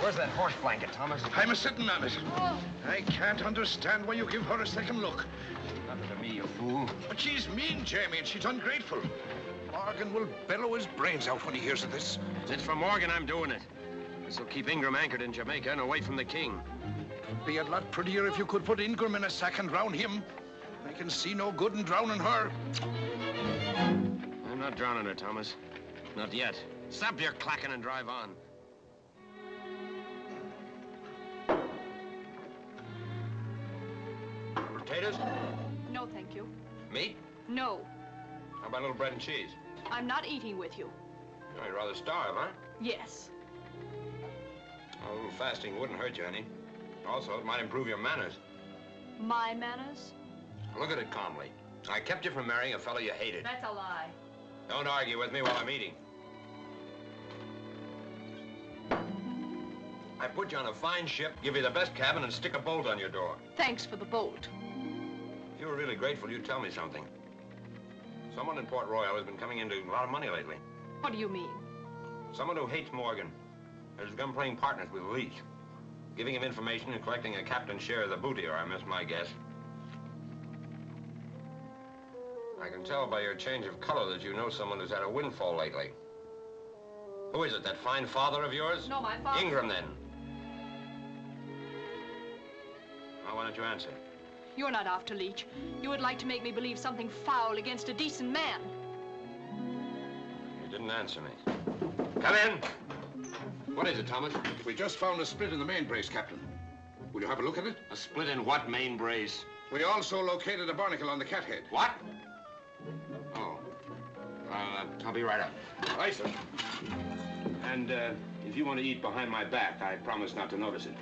Where's that horse blanket, Thomas? I'm a-sitting on it. I can't understand why you give her a second look. Nothing to me, you fool. But she's mean, Jamie, and she's ungrateful. Morgan will bellow his brains out when he hears of this. It's for Morgan I'm doing it. This'll keep Ingram anchored in Jamaica and away from the king. It'd be a lot prettier if you could put Ingram in a sack and drown him. I can see no good in drowning her. I'm not drowning her, Thomas. Not yet. Stop your clacking and drive on. Potatoes? No, thank you. Meat? No. How about a little bread and cheese? I'm not eating with you. Oh, you're rather starved, huh? Yes. A little fasting wouldn't hurt you any. Also, it might improve your manners. My manners? Look at it calmly. I kept you from marrying a fellow you hated. That's a lie. Don't argue with me while I'm eating. I put you on a fine ship, give you the best cabin, and stick a bolt on your door. Thanks for the bolt. If you were really grateful, you'd tell me something. Someone in Port Royal has been coming into a lot of money lately. What do you mean? Someone who hates Morgan. Has begun playing partners with Leech. Giving him information and collecting a captain's share of the booty, or I miss my guess. I can tell by your change of color that you know someone who's had a windfall lately. Who is it, that fine father of yours? No, my father. Ingram, then. Now, why don't you answer? You're not after Leech. You would like to make me believe something foul against a decent man. You didn't answer me. Come in. What is it, Thomas? We just found a split in the main brace, Captain. Will you have a look at it? A split in what main brace? We also located a barnacle on the cathead. What? Oh. I'll be right up. Aye, sir. And if you want to eat behind my back, I promise not to notice it.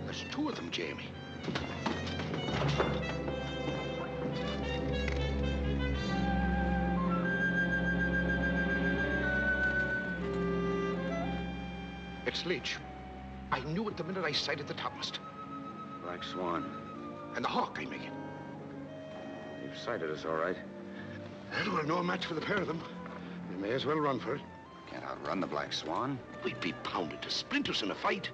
There's two of them, Jamie. It's Leech. I knew it the minute I sighted the topmast. Black Swan. And the Hawk, I make it. You've sighted us, all right. Well, we're no match for the pair of them. We may as well run for it. Can't outrun the Black Swan. We'd be pounded to splinters in a fight.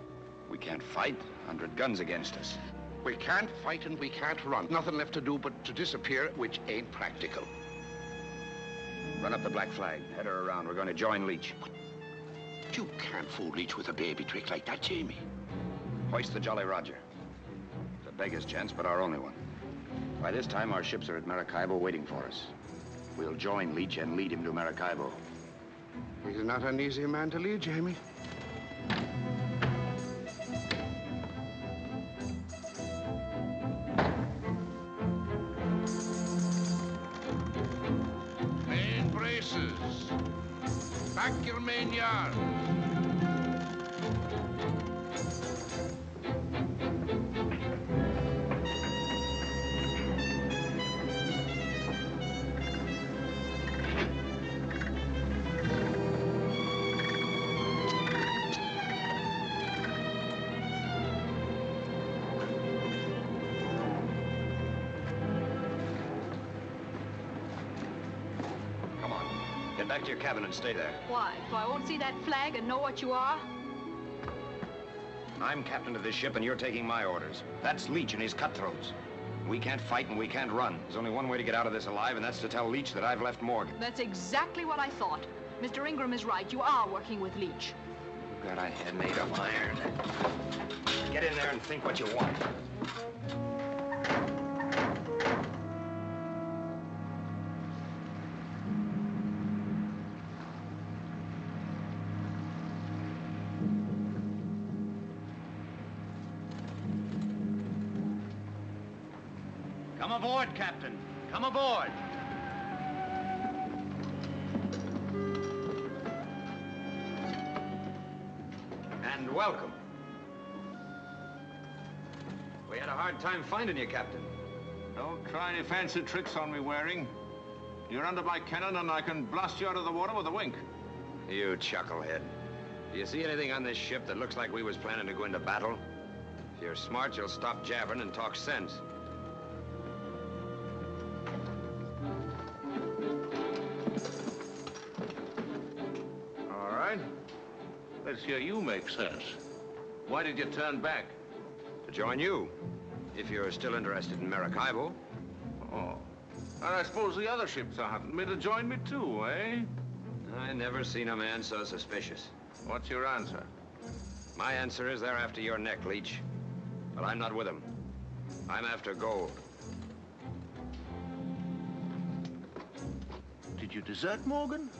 We can't fight. 100 guns against us. We can't fight and we can't run. Nothing left to do but to disappear, which ain't practical. Run up the black flag. Head her around. We're going to join Leech. You can't fool Leech with a baby trick like that, Jamie. Hoist the Jolly Roger. It's a beggar's chance, but our only one. By this time, our ships are at Maracaibo waiting for us. We'll join Leech and lead him to Maracaibo. He's not an easy man to lead, Jamie. Main braces. Back your main yard. Get back to your cabin and stay there. Why? So I won't see that flag and know what you are? I'm captain of this ship, and you're taking my orders. That's Leech and his cutthroats. We can't fight and we can't run. There's only one way to get out of this alive, and that's to tell Leech that I've left Morgan. That's exactly what I thought. Mr. Ingram is right. You are working with Leech. You've got a head made of iron. Get in there and think what you want. Come aboard, Captain. Come aboard. And welcome. We had a hard time finding you, Captain. Don't try any fancy tricks on me, Waring. You're under my cannon and I can blast you out of the water with a wink. You chucklehead. Do you see anything on this ship that looks like we was planning to go into battle? If you're smart, you'll stop jabbering and talk sense. All right. Let's hear you make sense. Why did you turn back? To join you, if you're still interested in Maracaibo. Oh. And I suppose the other ships are hunting me to join me too, eh? I never seen a man so suspicious. What's your answer? My answer is they're after your neck, Leech. But I'm not with them. I'm after gold. Did you desert Morgan?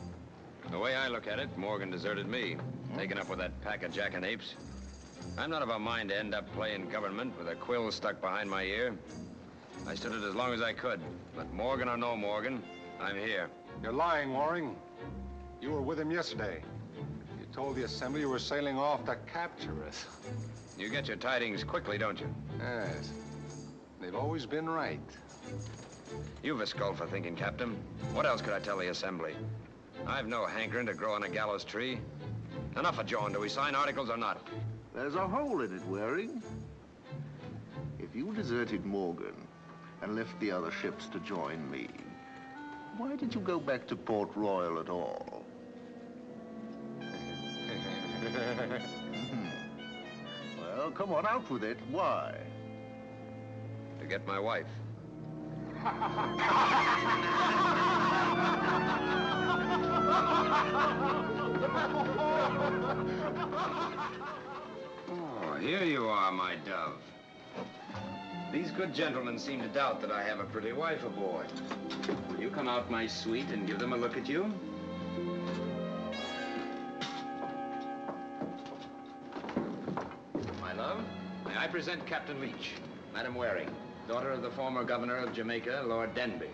The way I look at it, Morgan deserted me, taken up with that pack of jackanapes. I'm not of a mind to end up playing government with a quill stuck behind my ear. I stood it as long as I could, but Morgan or no Morgan, I'm here. You're lying, Waring. You were with him yesterday. You told the Assembly you were sailing off to capture us. You get your tidings quickly, don't you? Yes. They've always been right. You've a skull for thinking, Captain. What else could I tell the Assembly? I've no hankering to grow on a gallows tree. Enough of John. Do we sign articles or not? There's a hole in it, Waring. If you deserted Morgan and left the other ships to join me, why did you go back to Port Royal at all? Well, come on, out with it. Why? To get my wife. Oh, here you are, my dove. These good gentlemen seem to doubt that I have a pretty wife aboard. Will you come out, my sweet, and give them a look at you? My love, may I present Captain Leech, Madam Waring, daughter of the former governor of Jamaica, Lord Denby.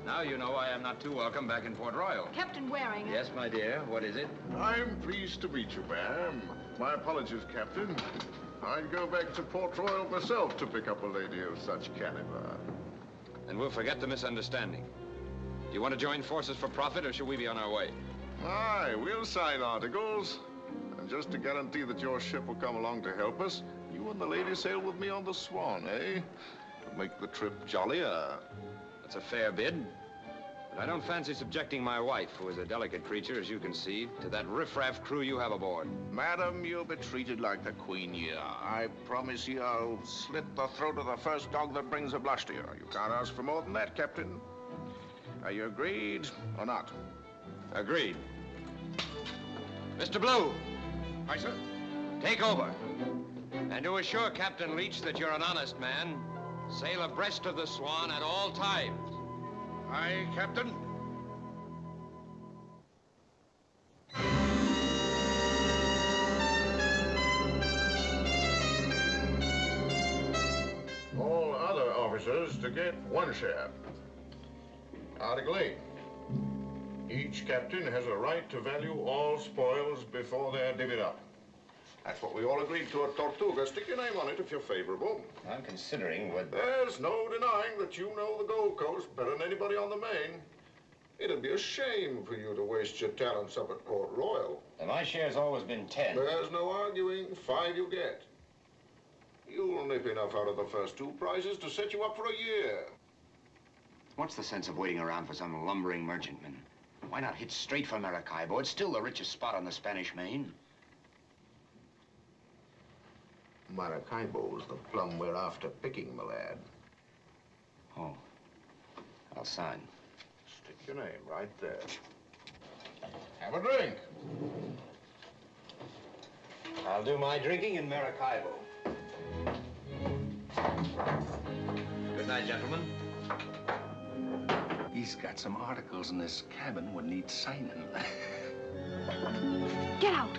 Now you know I am not too welcome back in Port Royal. Captain Waring. Yes, my dear. What is it? I'm pleased to meet you, ma'am. My apologies, Captain. I'd go back to Port Royal myself to pick up a lady of such caliber. And we'll forget the misunderstanding. Do you want to join forces for profit, or should we be on our way? Aye, we'll sign articles. And just to guarantee that your ship will come along to help us, you and the lady sail with me on the SWAN, eh? To make the trip jollier. That's a fair bid. But I don't fancy subjecting my wife, who is a delicate creature, as you can see, to that riffraff crew you have aboard. Madam, you'll be treated like the Queen you are. I promise you I'll slit the throat of the first dog that brings a blush to you. You can't ask for more than that, Captain. Are you agreed or not? Agreed. Mr. Blue. Aye, sir. Take over. And to assure Captain Leech that you're an honest man, sail abreast of the SWAN at all times. Aye, Captain. All other officers to get one share. Article 8. Each captain has a right to value all spoils before they're divvied up. That's what we all agreed to at Tortuga. Stick your name on it if you're favorable. I'm considering what... There's no denying that you know the Gold Coast better than anybody on the Main. It'd be a shame for you to waste your talents up at Port Royal. And my share's always been 10. There's no arguing. 5 you get. You'll nip enough out of the first 2 prizes to set you up for a year. What's the sense of waiting around for some lumbering merchantman? Why not hit straight for Maracaibo? It's still the richest spot on the Spanish Main. Maracaibo's the plum we're after picking, my lad. Oh. I'll sign. Stick your name right there. Have a drink. I'll do my drinking in Maracaibo. Good night, gentlemen. He's got some articles in this cabin would need signing. Get out!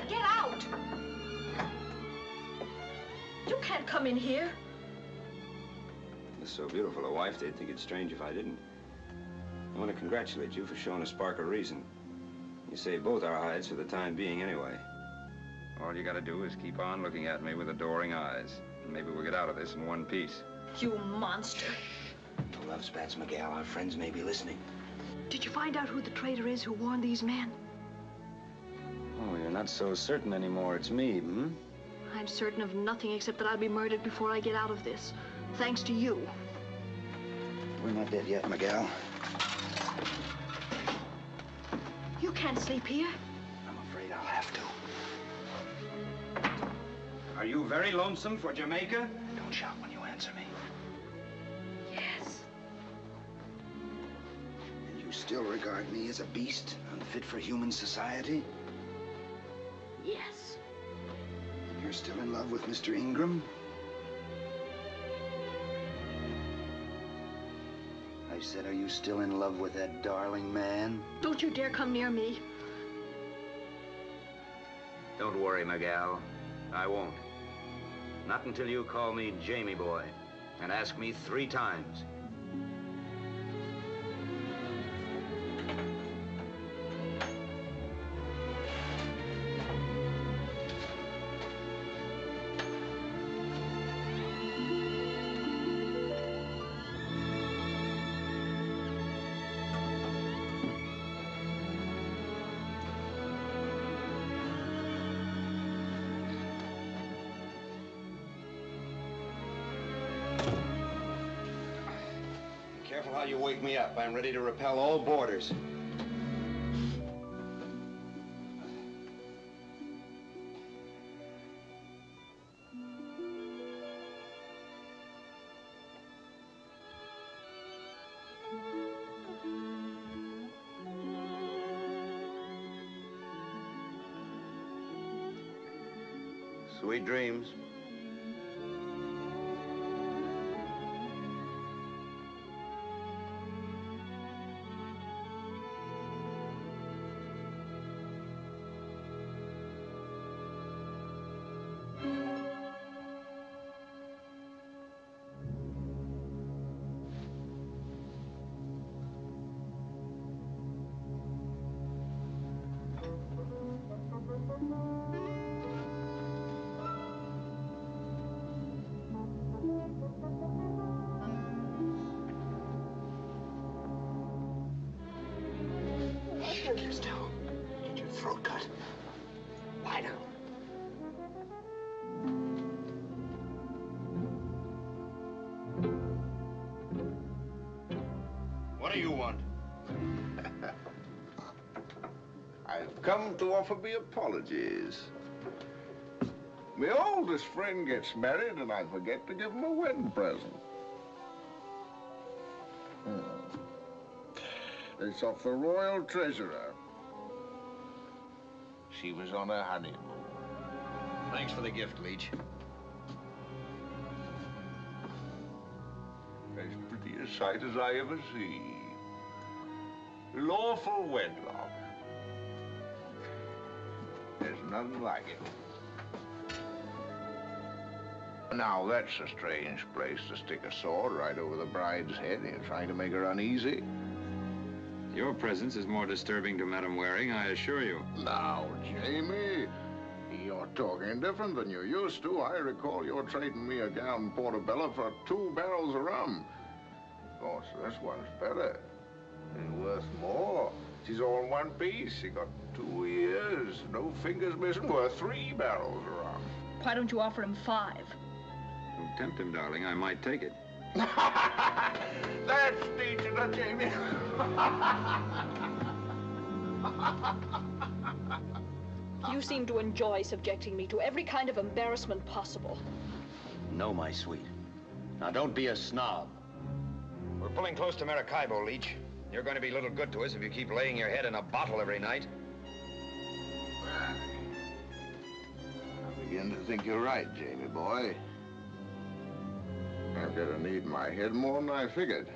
Get out! You can't come in here. With so beautiful a wife, they'd think it strange if I didn't. I want to congratulate you for showing a spark of reason. You saved both our hides for the time being, anyway. All you gotta do is keep on looking at me with adoring eyes. And maybe we'll get out of this in one piece. You monster. No love spats, Miguel. Our friends may be listening. Did you find out who the traitor is who warned these men? Oh, you're not so certain anymore it's me, hmm? I'm certain of nothing except that I'll be murdered before I get out of this. Thanks to you. We're not dead yet, Miguel. You can't sleep here. I'm afraid I'll have to. Are you very lonesome for Jamaica? Don't shout when you answer me. Yes. And you still regard me as a beast, unfit for human society? Yes. And you're still in love with Mr. Ingram? I said, are you still in love with that darling man? Don't you dare come near me. Don't worry, Miguel. I won't. Not until you call me Jamie boy and ask me 3 times. Careful how you wake me up. I'm ready to repel all boarders. Sweet dreams. Keep still. Get your throat cut. Lie down. What do you want? I've come to offer me apologies. My oldest friend gets married and I forget to give him a wedding present. It's of the royal treasurer. She was on her honeymoon. Thanks for the gift, Leech. As pretty a sight as I ever see. Lawful wedlock. There's nothing like it. Now, that's a strange place to stick a sword right over the bride's head. You're trying to make her uneasy. Your presence is more disturbing to Madame Waring, I assure you. Now, Jamie, you're talking different than you used to. I recall you're trading me a gallon portobello for 2 barrels of rum. Of course, this one's better and worth more. She's all in one piece. She got 2 ears, no fingers missing, worth 3 barrels of rum. Why don't you offer him 5? Don't tempt him, darling. I might take it. That's teaching her, Jamie. You seem to enjoy subjecting me to every kind of embarrassment possible. No, my sweet. Now, don't be a snob. We're pulling close to Maracaibo, Leech. You're going to be little good to us if you keep laying your head in a bottle every night. I begin to think you're right, Jamie boy. I'm gonna need my head more than I figured.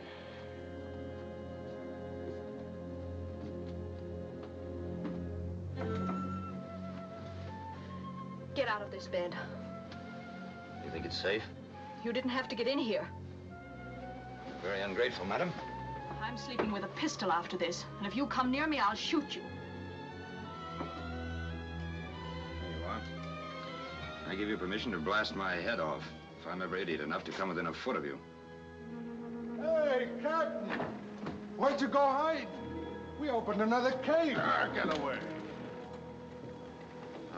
Get out of this bed. You think it's safe? You didn't have to get in here. Very ungrateful, madam. I'm sleeping with a pistol after this, and if you come near me, I'll shoot you. There you are. I give you permission to blast my head off if I'm ever idiot enough to come within a foot of you. Hey, Captain! Where'd you go hide? We opened another cave. Get away.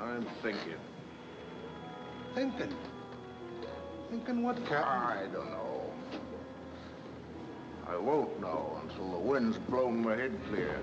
I'm thinking. Thinking? Thinking what, Captain? I don't know. I won't know until the wind's blown my head clear.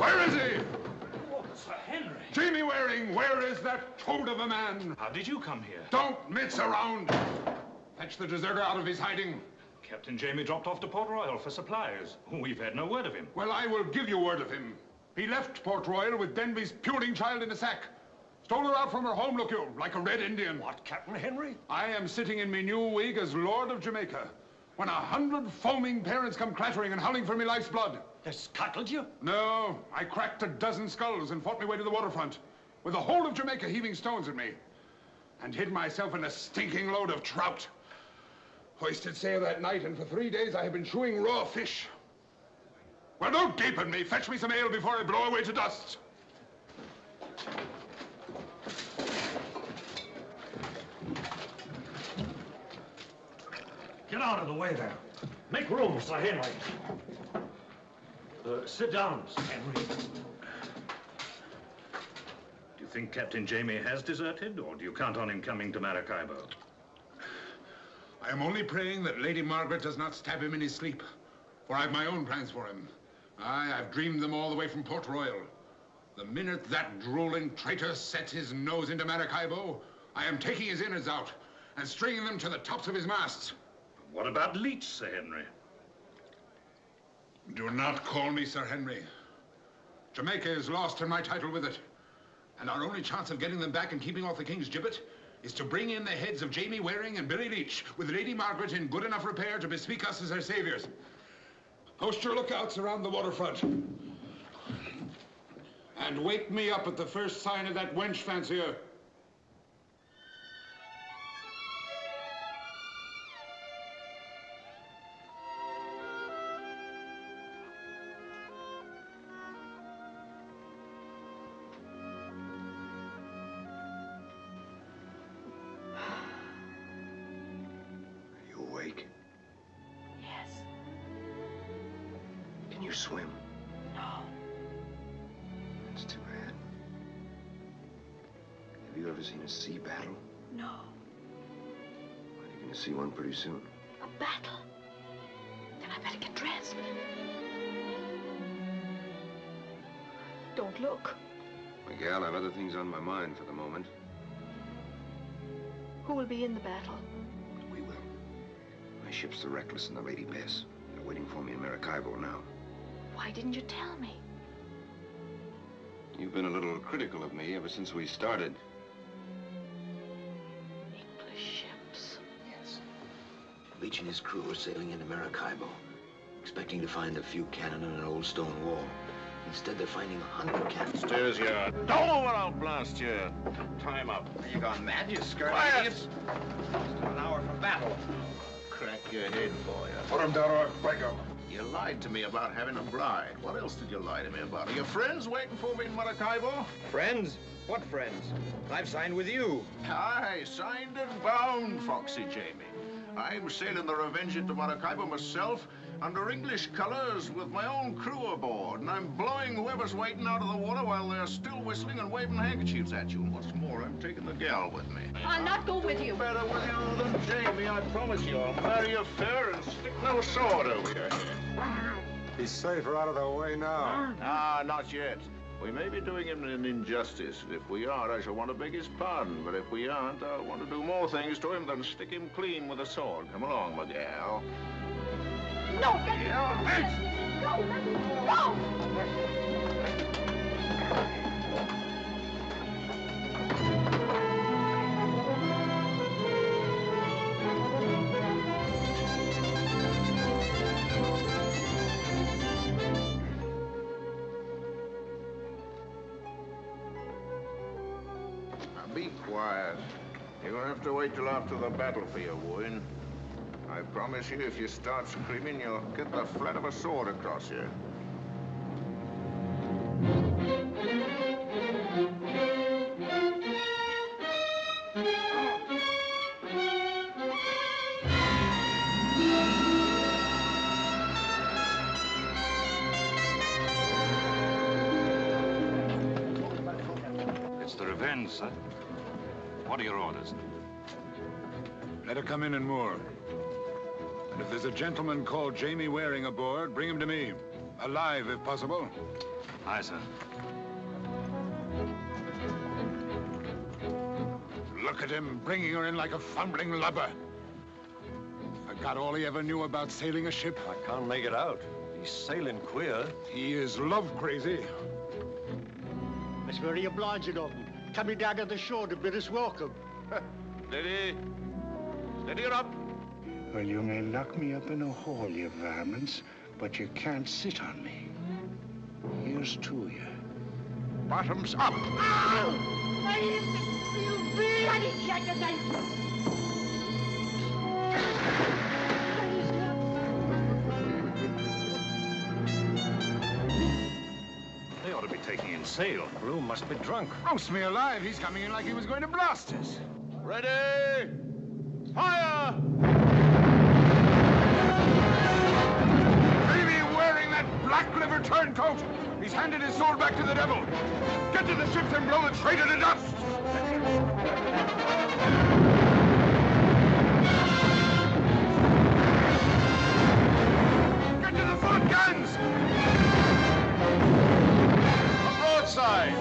Where is he? Oh, Sir Henry. Jamie Waring, where is that toad of a man? How did you come here? Don't mince around. Fetch the deserter out of his hiding. Captain Jamie dropped off to Port Royal for supplies. We've had no word of him. Well, I will give you word of him. He left Port Royal with Denby's puling child in a sack. Stole her out from her home, look you, like a red Indian. What, Captain Henry? I am sitting in me new wig as Lord of Jamaica, when 100 foaming parents come clattering and howling for me life's blood. They scuttled you? No, I cracked a dozen skulls and fought my way to the waterfront, with the whole of Jamaica heaving stones at me, and hid myself in a stinking load of trout. Hoisted sail that night, and for 3 days I have been chewing raw fish. Well, don't gape at me. Fetch me some ale before I blow away to dust. Get out of the way there. Make room, Sir Henry. Sit down, Sir Henry. Do you think Captain Jamie has deserted, or do you count on him coming to Maracaibo? I am only praying that Lady Margaret does not stab him in his sleep, for I have my own plans for him. Aye, I've dreamed them all the way from Port Royal. The minute that drooling traitor sets his nose into Maracaibo, I am taking his innards out and stringing them to the tops of his masts. What about Leech, Sir Henry? Do not call me Sir Henry. Jamaica is lost and my title with it. And our only chance of getting them back and keeping off the King's gibbet is to bring in the heads of Jamie Waring and Billy Leech, with Lady Margaret in good enough repair to bespeak us as her saviors. Post your lookouts around the waterfront. And wake me up at the first sign of that wench fancier. Can you swim? No. That's too bad. Have you ever seen a sea battle? No. Well, you're going to see one pretty soon. A battle? Then I better get dressed. Don't look. Miguel, I have other things on my mind for the moment. Who will be in the battle? We will. My ship's the Reckless and the Lady Bess. They're waiting for me in Maracaibo now. Why didn't you tell me? You've been a little critical of me ever since we started. English ships? Yes. Leech and his crew are sailing into Maracaibo, expecting to find a few cannon and an old stone wall. Instead, they're finding 100 cannons. Stairs yard. Don't move it, I'll blast you. Time up. Are you gone mad, you skirt Quiet! idiots? Just an hour from battle. Crack your head for you. Put him down or I'll break him. You lied to me about having a bride. What else did you lie to me about? Are your friends waiting for me in Maracaibo? Friends? What friends? I've signed with you. Aye, signed and bound, Foxy Jamie. I'm sailing the Revenge into Maracaibo myself, under English colors, with my own crew aboard, and I'm blowing whoever's waiting out of the water while they're still whistling and waving handkerchiefs at you. And what's more, I'm taking the gal with me. I'll not go with you. Better with you than Jamie, I promise you. I'll marry you fair and stick no sword over your head. He's safer out of the way now. Ah, not yet. We may be doing him an injustice. If we are, I shall want to beg his pardon. But if we aren't, I'll want to do more things to him than stick him clean with a sword. Come along, my gal. No, let me go. Go, let me go. Now, be quiet. You're gonna have to wait till after the battle for your wooing. I promise you, if you start screaming, you'll get the flat of a sword across you. It's the Revenge, sir. What are your orders? Let her come in and moor. And if there's a gentleman called Jamie Waring aboard, bring him to me. Alive, if possible. Aye, sir. Look at him, bringing her in like a fumbling lubber. Forgot all he ever knew about sailing a ship. I can't make it out. He's sailing queer. He is love crazy. It's very obliging of him, coming down to the shore to bid us welcome. Steady. Steady her up. Well, you may lock me up in a hole, you varmints, but you can't sit on me. Here's to you. Bottoms up. They ought to be taking in sail. Crew must be drunk. Roast me alive. He's coming in like he was going to blast us. Ready! Fire! Jamie wearing that black liver turncoat. He's handed his sword back to the devil. Get to the ships and blow the traitor to dust. Get to the front guns. A broadside!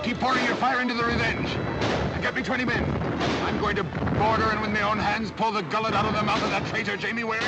Keep pouring your fire into the Revenge. And get me 20 men. I'm going to board her and with my own hands pull the gullet out of the mouth of that traitor Jamie Waring.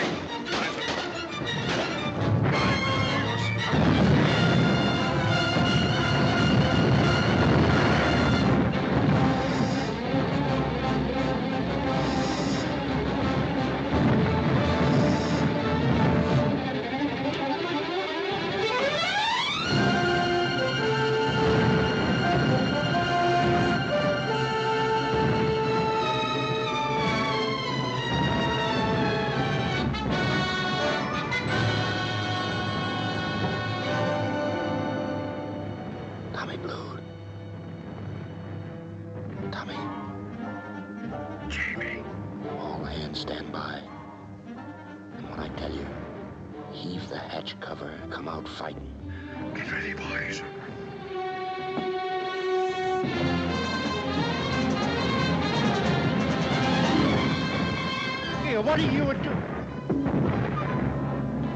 What are you doing?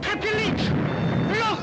Captain Leech! Look!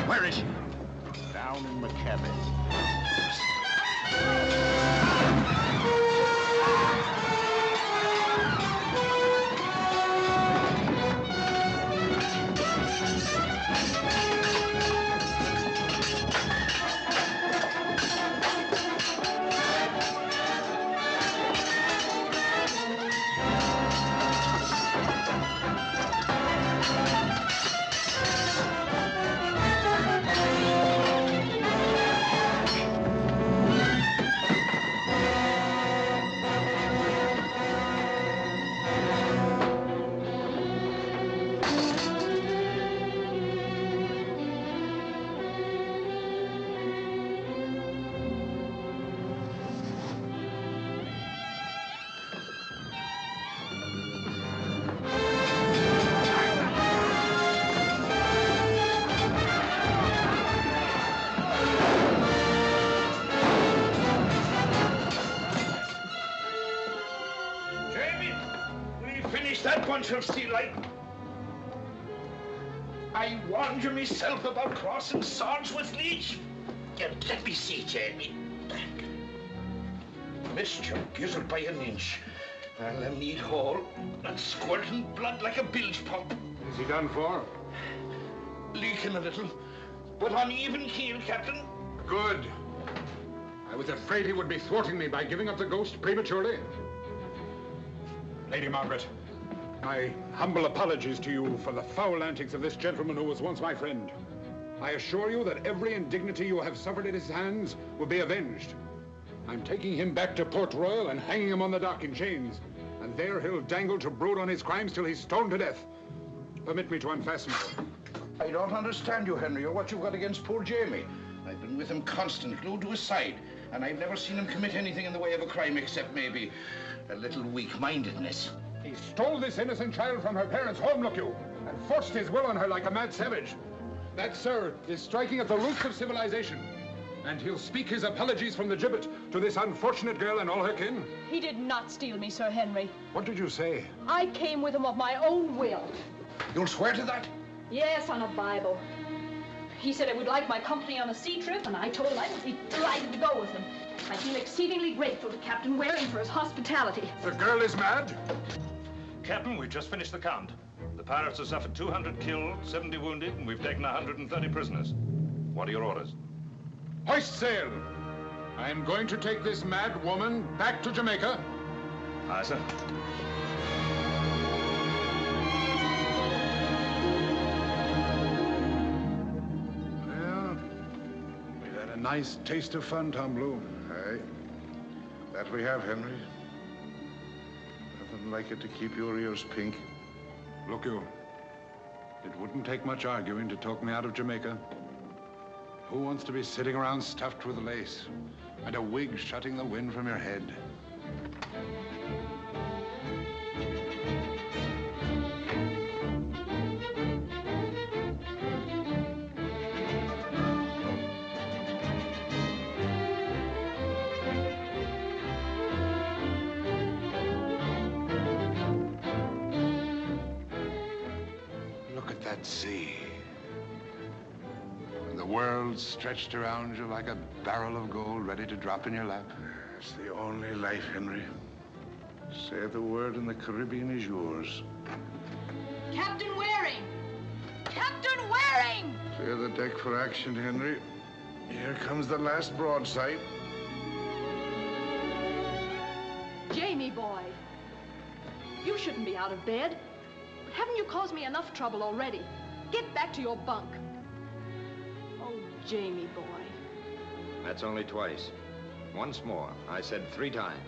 Where is she? Down in the cabin. Of sea light. I warned you myself about crossing swords with Leech. Let me see, Jamie. Missed your gizzard by an inch. And a neat hole that's squirting blood like a bilge pump. Is he done for? Leaking a little, but on even keel, Captain. Good. I was afraid he would be thwarting me by giving up the ghost prematurely. Lady Margaret, my humble apologies to you for the foul antics of this gentleman who was once my friend. I assure you that every indignity you have suffered at his hands will be avenged. I'm taking him back to Port Royal and hanging him on the dock in chains. And there he'll dangle to brood on his crimes till he's stoned to death. Permit me to unfasten you. I don't understand you, Henry, or what you've got against poor Jamie. I've been with him constant, glued to his side, and I've never seen him commit anything in the way of a crime except maybe a little weak-mindedness. He stole this innocent child from her parents' home, look you, and forced his will on her like a mad savage. That, sir, is striking at the roots of civilization. And he'll speak his apologies from the gibbet to this unfortunate girl and all her kin. He did not steal me, Sir Henry. What did you say? I came with him of my own will. You'll swear to that? Yes, on a Bible. He said I would like my company on a sea trip, and I told him I would be delighted to go with him. I feel exceedingly grateful to Captain Waring for his hospitality. The girl is mad? Captain, we've just finished the count. The pirates have suffered 200 killed, 70 wounded, and we've taken 130 prisoners. What are your orders? Hoist sail! I am going to take this mad woman back to Jamaica. Aye, sir. Well, we've had a nice taste of fun, Tom Blue. Aye. That we have, Henry. Nothing like it to keep your ears pink. Look, you. It wouldn't take much arguing to talk me out of Jamaica. Who wants to be sitting around stuffed with lace and a wig shutting the wind from your head? Look at that sea. And the world stretched around you like a barrel of gold ready to drop in your lap. It's the only life, Henry. Say the word and the Caribbean is yours. Captain Waring! Captain Waring! Clear the deck for action, Henry. Here comes the last broadside. Jamie, boy. You shouldn't be out of bed. Haven't you caused me enough trouble already? Get back to your bunk. Oh, Jamie, boy. That's only twice. Once more. I said 3 times.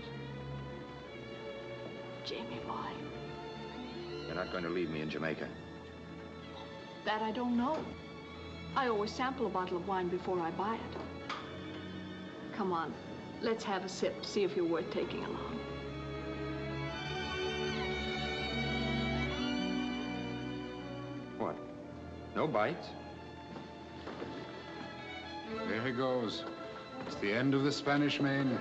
Jamie, boy. You're not going to leave me in Jamaica. That I don't know. I always sample a bottle of wine before I buy it. Come on, let's have a sip, see if you're worth taking along. What? No bites? There he goes. It's the end of the Spanish Main.